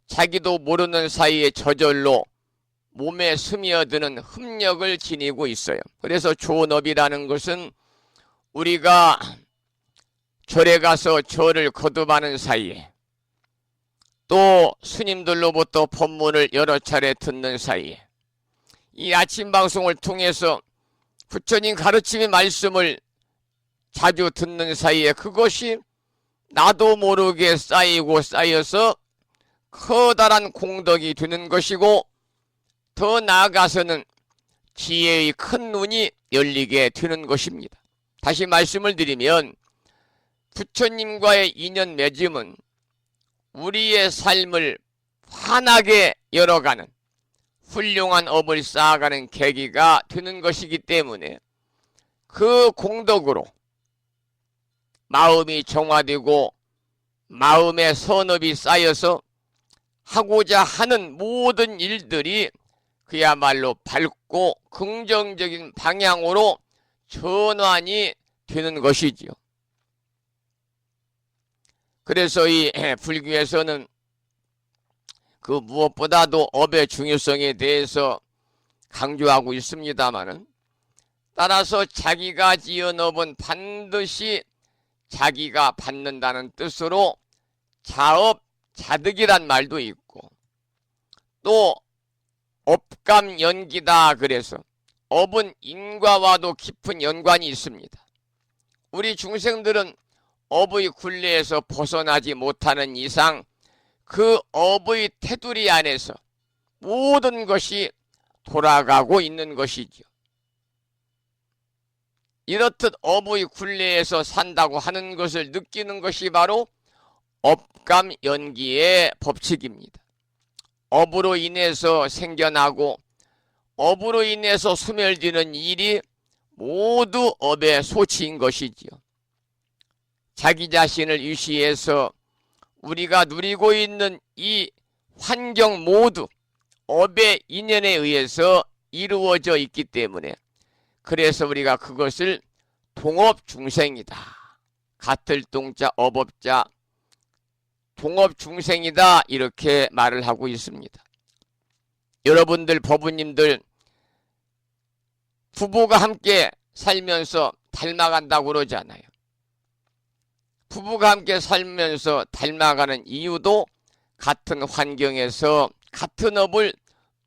자기도 모르는 사이에 저절로 몸에 스며드는 흡력을 지니고 있어요. 그래서 좋은 업이라는 것은 우리가 절에 가서 절을 거듭하는 사이에, 또 스님들로부터 법문을 여러 차례 듣는 사이에, 이 아침 방송을 통해서 부처님 가르침의 말씀을 자주 듣는 사이에 그것이 나도 모르게 쌓이고 쌓여서 커다란 공덕이 되는 것이고, 더 나아가서는 지혜의 큰 눈이 열리게 되는 것입니다. 다시 말씀을 드리면 부처님과의 인연 맺음은 우리의 삶을 환하게 열어가는 훌륭한 업을 쌓아가는 계기가 되는 것이기 때문에 그 공덕으로 마음이 정화되고 마음의 선업이 쌓여서 하고자 하는 모든 일들이 그야말로 밝고 긍정적인 방향으로 전환이 되는 것이지요. 그래서 이 불교에서는 그 무엇보다도 업의 중요성에 대해서 강조하고 있습니다마는, 따라서 자기가 지은 업은 반드시 자기가 받는다는 뜻으로 자업, 자득이란 말도 있고, 또 업감연기다 그래서 업은 인과와도 깊은 연관이 있습니다. 우리 중생들은 업의 굴레에서 벗어나지 못하는 이상 그 업의 테두리 안에서 모든 것이 돌아가고 있는 것이죠. 이렇듯 업의 굴레에서 산다고 하는 것을 느끼는 것이 바로 업감연기의 법칙입니다. 업으로 인해서 생겨나고 업으로 인해서 소멸되는 일이 모두 업의 소치인 것이지요. 자기 자신을 유시해서 우리가 누리고 있는 이 환경 모두 업의 인연에 의해서 이루어져 있기 때문에, 그래서 우리가 그것을 동업중생이다, 같을 동자 업업자 동업중생이다, 이렇게 말을 하고 있습니다. 여러분들 법부님들 부부가 함께 살면서 닮아간다고 그러잖아요. 부부가 함께 살면서 닮아가는 이유도 같은 환경에서 같은 업을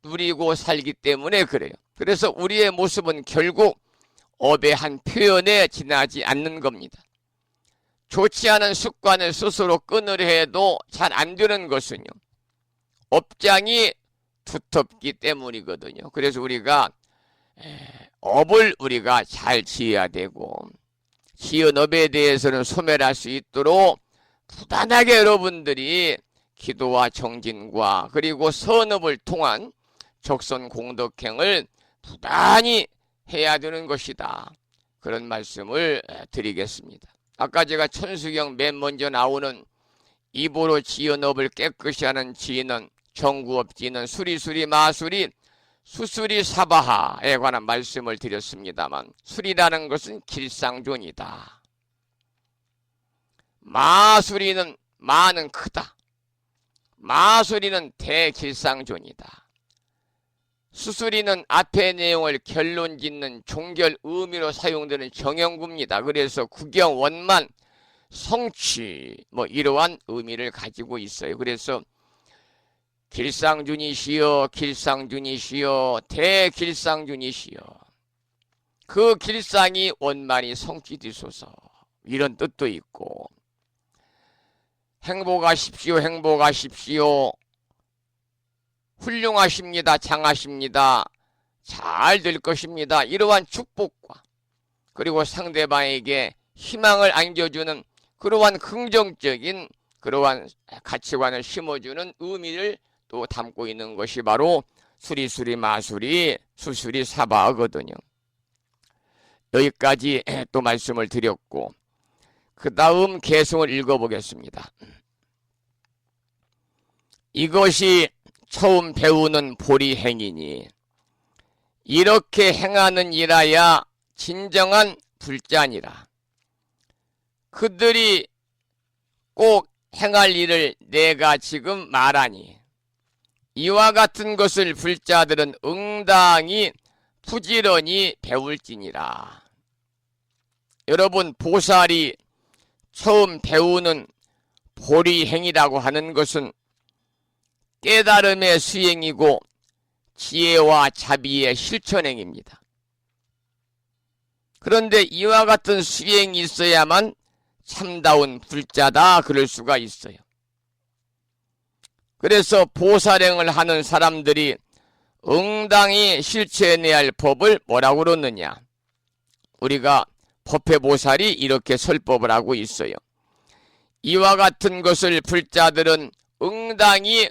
누리고 살기 때문에 그래요. 그래서 우리의 모습은 결국 업의 한 표현에 지나지 않는 겁니다. 좋지 않은 습관을 스스로 끊으려 해도 잘 안 되는 것은요, 업장이 두텁기 때문이거든요. 그래서 우리가 업을 우리가 잘 지어야 되고, 지은 업에 대해서는 소멸할 수 있도록 부단하게 여러분들이 기도와 정진과 그리고 선업을 통한 적선 공덕행을 부단히 해야 되는 것이다, 그런 말씀을 드리겠습니다. 아까 제가 천수경 맨 먼저 나오는 입으로 지은 업을 깨끗이 하는 지는 정구업 지는 수리수리 마수리 수수리 사바하에 관한 말씀을 드렸습니다만, 수리라는 것은 길상존이다. 마수리는, 마는 크다. 마수리는 대길상존이다. 수수리는 앞의 내용을 결론 짓는 종결 의미로 사용되는 정형구입니다. 그래서 구경, 원만, 성취 이러한 의미를 가지고 있어요. 그래서 길상준이시여, 길상준이시여, 대길상준이시여, 그 길상이 원만히 성취되소서, 이런 뜻도 있고, 행복하십시오, 행복하십시오, 훌륭하십니다, 장하십니다, 잘 될 것입니다, 이러한 축복과 그리고 상대방에게 희망을 안겨주는 그러한 긍정적인 그러한 가치관을 심어주는 의미를 또 담고 있는 것이 바로 수리수리 마수리 수수리 사바거든요. 여기까지 또 말씀을 드렸고, 그 다음 개성을 읽어보겠습니다. 이것이 처음 배우는 보리행이니 이렇게 행하는 이라야 진정한 불자니라. 그들이 꼭 행할 일을 내가 지금 말하니 이와 같은 것을 불자들은 응당히 부지런히 배울지니라. 여러분, 보살이 처음 배우는 보리행이라고 하는 것은 깨달음의 수행이고 지혜와 자비의 실천행입니다. 그런데 이와 같은 수행이 있어야만 참다운 불자다, 그럴 수가 있어요. 그래서 보살행을 하는 사람들이 응당히 실천해야 할 법을 뭐라고 그러느냐, 우리가 법회보살이 이렇게 설법을 하고 있어요. 이와 같은 것을 불자들은 응당히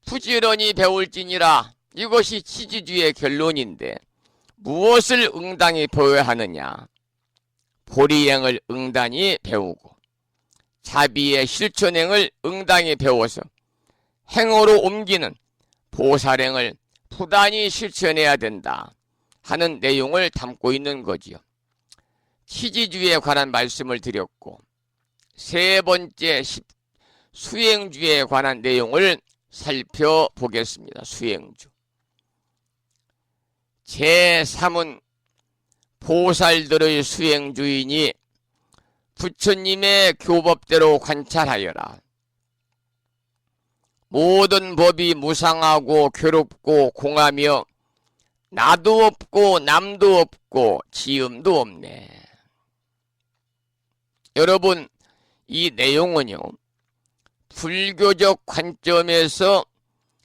부지런히 배울지니라. 이것이 치지주의 결론인데 무엇을 응당히 배워야 하느냐? 보리행을 응당히 배우고 자비의 실천행을 응당히 배워서 행으로 옮기는 보살행을 부단히 실천해야 된다 하는 내용을 담고 있는 거지요. 치지주에 관한 말씀을 드렸고 세 번째 수행주에 관한 내용을 살펴보겠습니다. 수행주. 제3은 보살들의 수행주이니 부처님의 교법대로 관찰하여라. 모든 법이 무상하고 괴롭고 공하며 나도 없고 남도 없고 지음도 없네. 여러분, 이 내용은요, 불교적 관점에서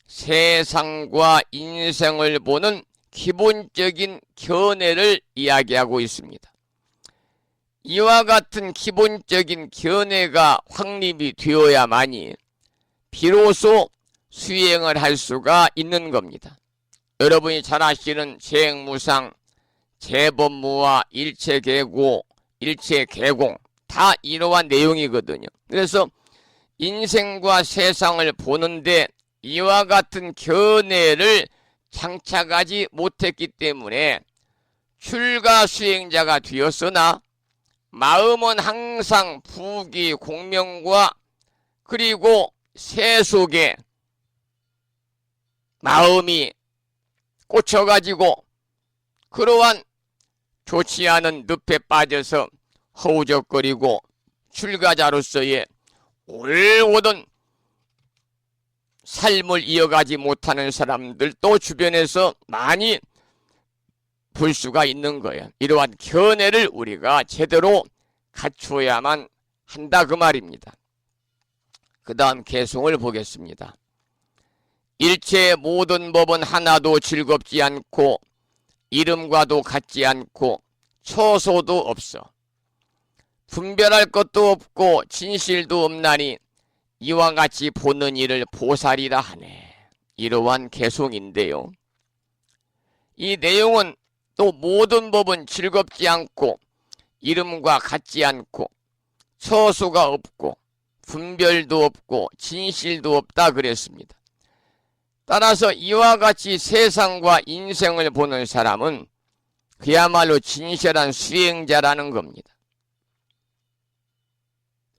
세상과 인생을 보는 기본적인 견해를 이야기하고 있습니다. 이와 같은 기본적인 견해가 확립이 되어야만이 비로소 수행을 할 수가 있는 겁니다. 여러분이 잘 아시는 재행무상, 재법무와 일체계고, 일체계공 다 이러한 내용이거든요. 그래서 인생과 세상을 보는데 이와 같은 견해를 장착하지 못했기 때문에 출가 수행자가 되었으나 마음은 항상 부귀 공명과 그리고 세속에 마음이 꽂혀가지고 그러한 좋지 않은 늪에 빠져서 허우적거리고 출가자로서의 올곧은 삶을 이어가지 못하는 사람들도 주변에서 많이 볼 수가 있는 거예요. 이러한 견해를 우리가 제대로 갖추어야만 한다 그 말입니다. 그 다음 개송을 보겠습니다. 일체 모든 법은 하나도 즐겁지 않고 이름과도 같지 않고 처소도 없어. 분별할 것도 없고 진실도 없나니 이와 같이 보는 일을 보살이라 하네. 이러한 개송인데요. 이 내용은 또 모든 법은 즐겁지 않고 이름과 같지 않고 처소가 없고 분별도 없고 진실도 없다 그랬습니다. 따라서 이와 같이 세상과 인생을 보는 사람은 그야말로 진실한 수행자라는 겁니다.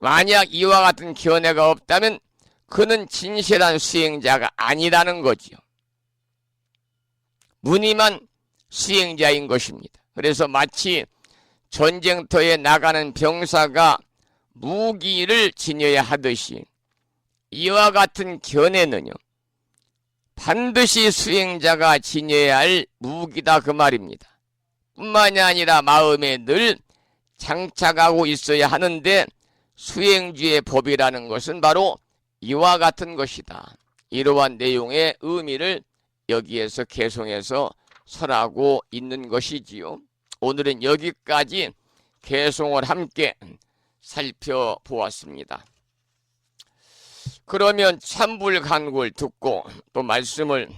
만약 이와 같은 견해가 없다면 그는 진실한 수행자가 아니라는 거지요. 무늬만 수행자인 것입니다. 그래서 마치 전쟁터에 나가는 병사가 무기를 지녀야 하듯이 이와 같은 견해는요, 반드시 수행자가 지녀야 할 무기다 그 말입니다. 뿐만이 아니라 마음에 늘 장착하고 있어야 하는데 수행주의 법이라는 것은 바로 이와 같은 것이다. 이러한 내용의 의미를 여기에서 개송해서 설하고 있는 것이지요. 오늘은 여기까지 개송을 함께 살펴보았습니다. 그러면 참불간구를 듣고 또 말씀을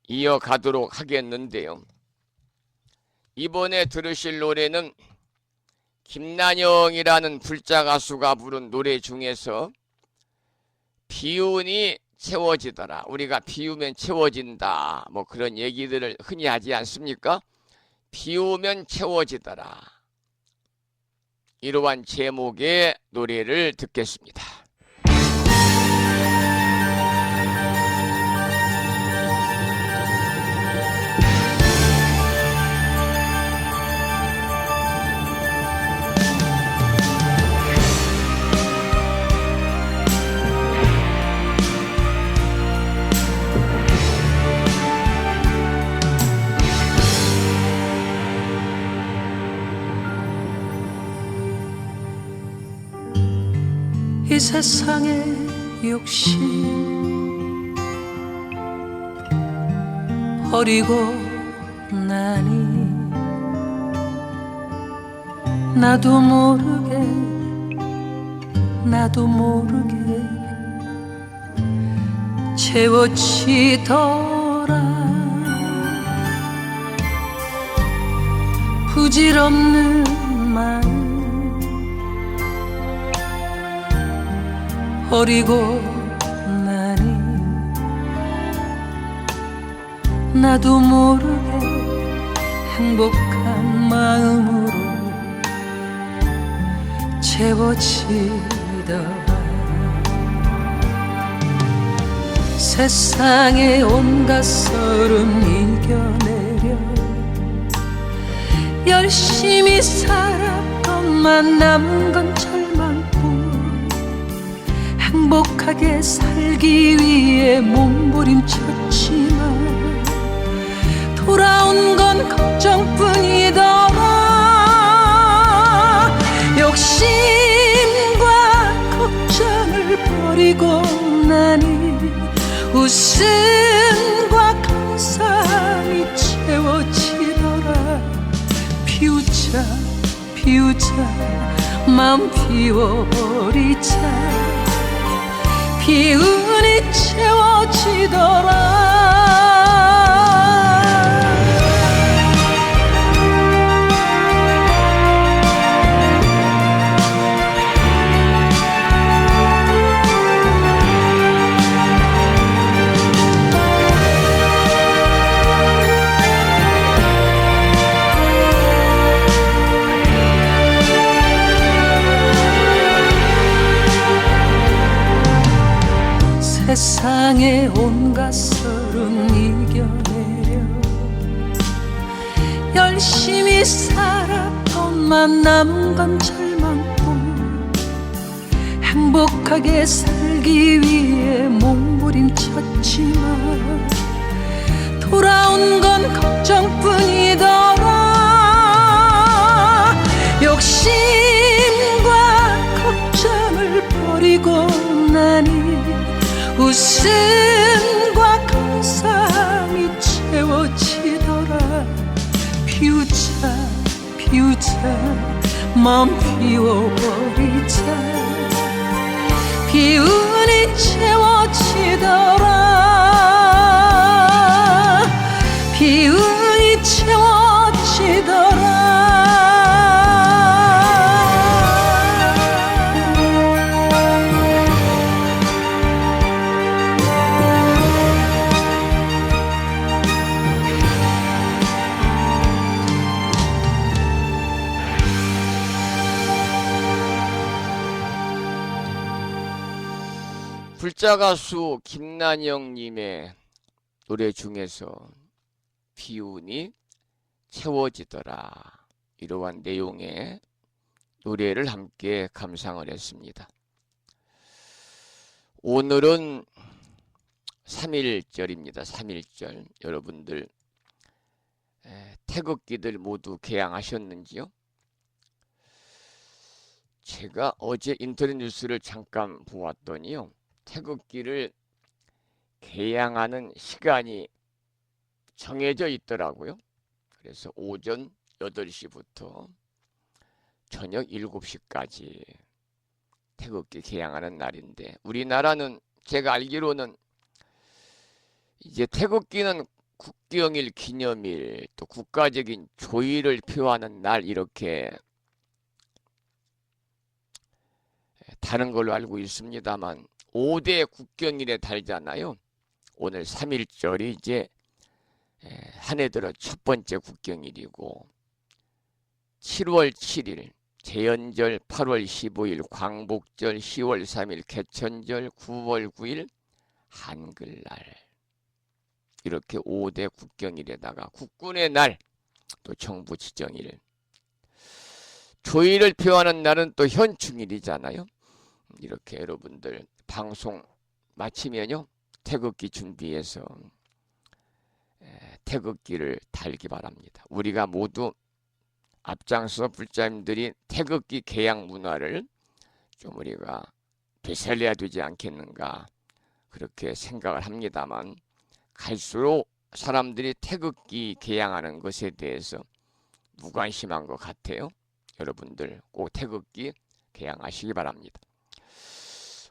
이어가도록 하겠는데요. 이번에 들으실 노래는 김난영이라는 불자 가수가 부른 노래 중에서 비운이 채워지더라. 우리가 비우면 채워진다. 뭐 그런 얘기들을 흔히 하지 않습니까? 비우면 채워지더라. 이러한 제목의 노래를 듣겠습니다. 이 세상의 욕심 버리고 나니 나도 모르게 채워지더라. 부질없는 마음 버리고 나니 나도 모르게 행복한 마음으로 채워지더라. 세상의 온갖 썰은 이겨내려 열심히 살았건만 남은 건 절망뿐. 행복하게 살기 위해 몸부림쳤지만 돌아온 건 걱정뿐이더라. 욕심과 걱정을 버리고 나니 웃음과 감사함이 채워지더라. 피우자 마음 피워버리자. 기운이 채워지더라. 세상의 온갖 썰은 이겨내려 열심히 살았건만 남은 건 절망뿐. 행복하게 살기 위해 몸부림쳤지만 돌아온 건 걱정뿐이더라. 욕심과 걱정을 버리고 나니 웃음과 감사함이 채워지더라. 피우자 마음 피워버리자. 기운이 채워지더라. 기운이 채워지더라. 불자 가수 김난영님의 노래 중에서 기운이 채워지더라, 이러한 내용의 노래를 함께 감상을 했습니다. 오늘은 3.1절입니다. 3.1절. 여러분들 태극기들 모두 개양하셨는지요? 제가 어제 인터넷 뉴스를 잠깐 보았더니요, 태극기를 개양하는 시간이 정해져 있더라고요. 그래서 오전 8시부터 저녁 7시까지 태극기 개양하는 날인데, 우리나라는 제가 알기로는 이제 태극기는 국경일 기념일, 또 국가적인 조의를 표하는 날, 이렇게 다른 걸로 알고 있습니다만 5대 국경일에 달잖아요. 오늘 3.1절이 이제 한 해 들어 첫 번째 국경일이고, 7월 7일 제연절, 8월 15일 광복절, 10월 3일 개천절, 9월 9일 한글날, 이렇게 5대 국경일에다가 국군의 날, 또 정부 지정일, 조의를 표하는 날은 또 현충일이잖아요. 이렇게 여러분들 방송 마치면요, 태극기 준비해서 태극기를 달기 바랍니다. 우리가 모두 앞장서 불자님들이 태극기 개양 문화를 좀 우리가 되살려야 되지 않겠는가, 그렇게 생각을 합니다만, 갈수록 사람들이 태극기 개양하는 것에 대해서 무관심한 것 같아요. 여러분들 꼭 태극기 개양하시기 바랍니다.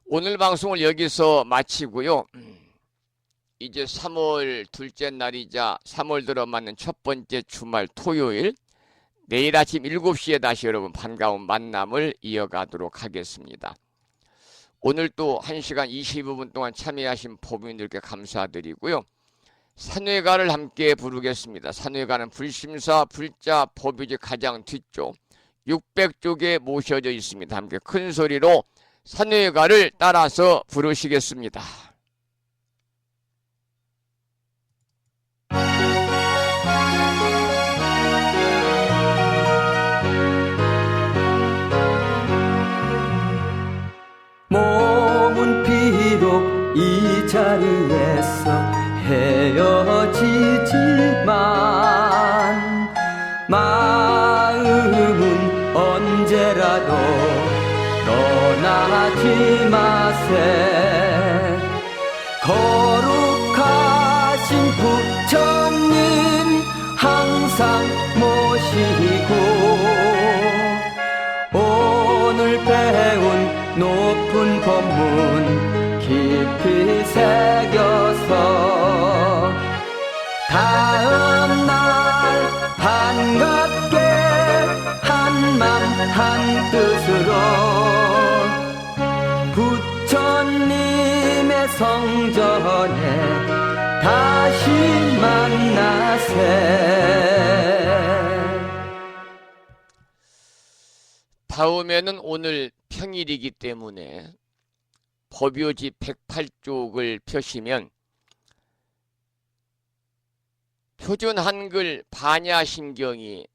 오늘 방송을 여기서 마치고요. 이제 3월 둘째 날이자 3월 들어 맞는 첫 번째 주말 토요일, 내일 아침 7시에 다시 여러분 반가운 만남을 이어가도록 하겠습니다. 오늘 또 1시간 25분 동안 참여하신 법인들께 감사드리고요. 산회가를 함께 부르겠습니다. 산회가는 불심사 불자 법유지 가장 뒤쪽 600쪽에 모셔져 있습니다. 함께 큰 소리로 산회가를 따라서 부르시겠습니다. 몸은 비록 이 자리에서 헤어지지만 마음은 언제라도 떠나지 마세. 거룩하신 부처님 항상 모시고 오늘 배운 높은 법문 깊이 새겨서 다음날 반갑게 한맘 한뜻으로 부처님의 성전에 다시 만나세. 다음에는 오늘 평일이기 때문에 법요지 108쪽을 펴시면 표준 한글 반야심경이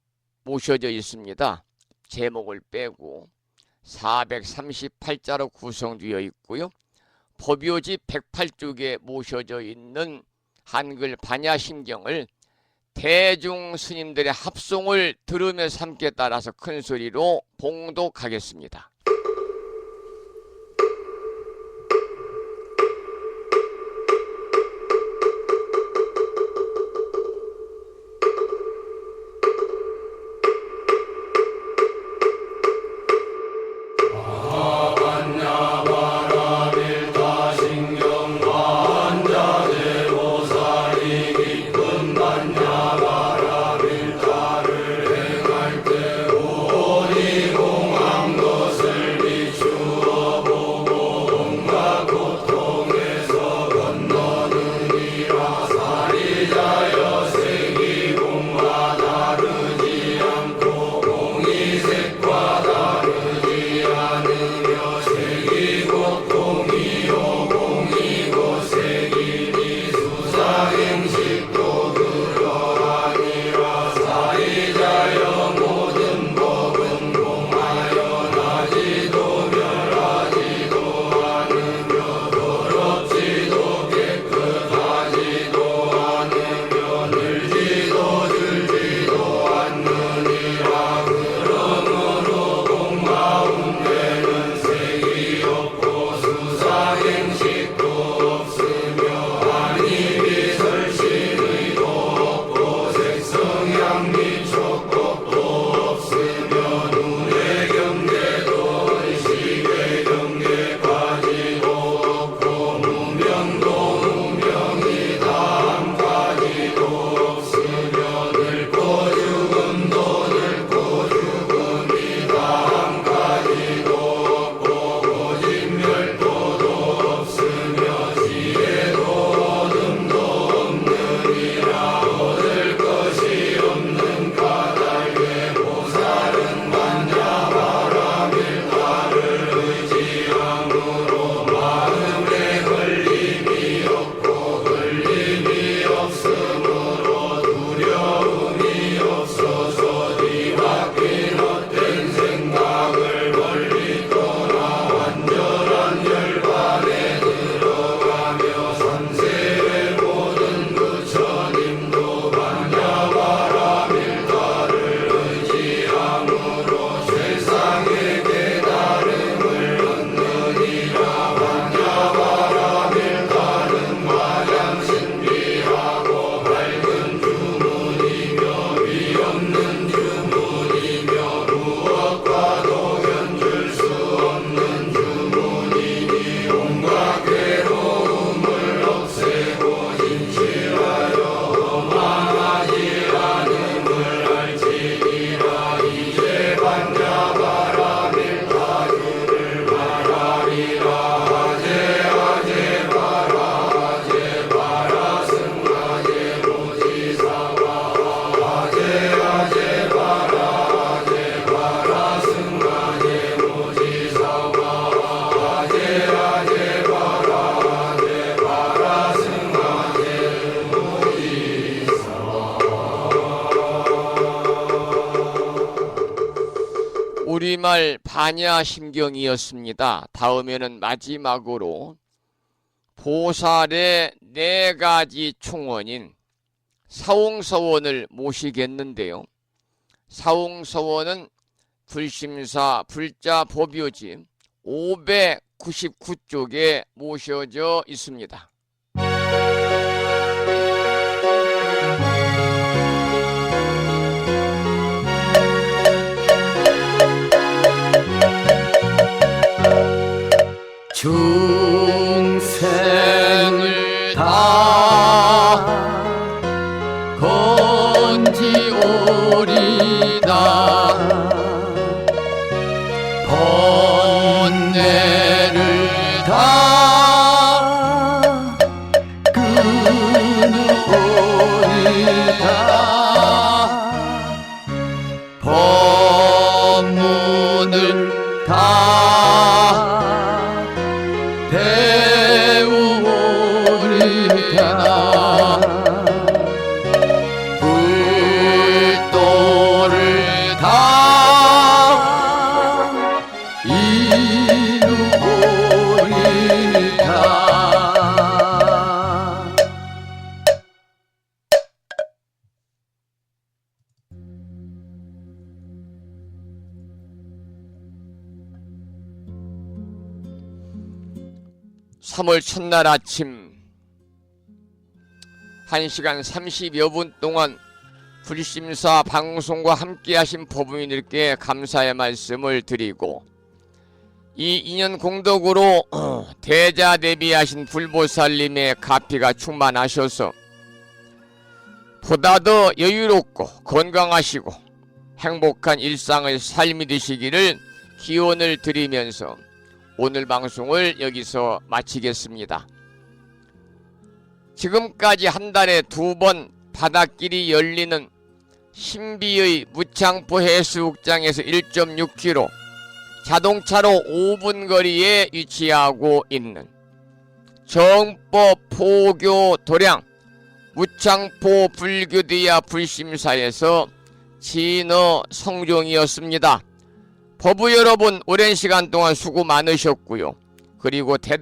모셔져 있습니다. 제목을 빼고 438자로 구성되어 있고요. 법요지 108쪽에 모셔져 있는 한글 반야심경을 대중 스님들의 합송을 들으면서 함께 따라서 큰 소리로 봉독하겠습니다. 공이요 공이고 색이니 수사행식 우리말 반야심경이었습니다. 다음에는 마지막으로 보살의 4가지 총원인 사홍서원을 모시겠는데요. 사홍서원은 불심사 불자 법요지 599쪽에 모셔져 있습니다. 중생을 다 건지오리다 번뇌를 다 끊으오리다 법문을 다 배우리다 불도를 다 이루오리다. 삼월 첫날 아침 1시간 30여 분 동안 불심사 방송과 함께 하신 법무인들께 감사의 말씀을 드리고 이 인연 공덕으로 대자대비하신 불보살님의 가피가 충만하셔서 보다 더 여유롭고 건강하시고 행복한 일상의 삶이 되시기를 기원을 드리면서 오늘 방송을 여기서 마치겠습니다. 지금까지 한 달에 2번 바닷길이 열리는 신비의 무창포 해수욕장에서 1.6km 자동차로 5분 거리에 위치하고 있는 정법 포교 도량 무창포 불교대야 불심사에서 진어 성종이었습니다. 법부 여러분 오랜 시간 동안 수고 많으셨고요. 그리고 대단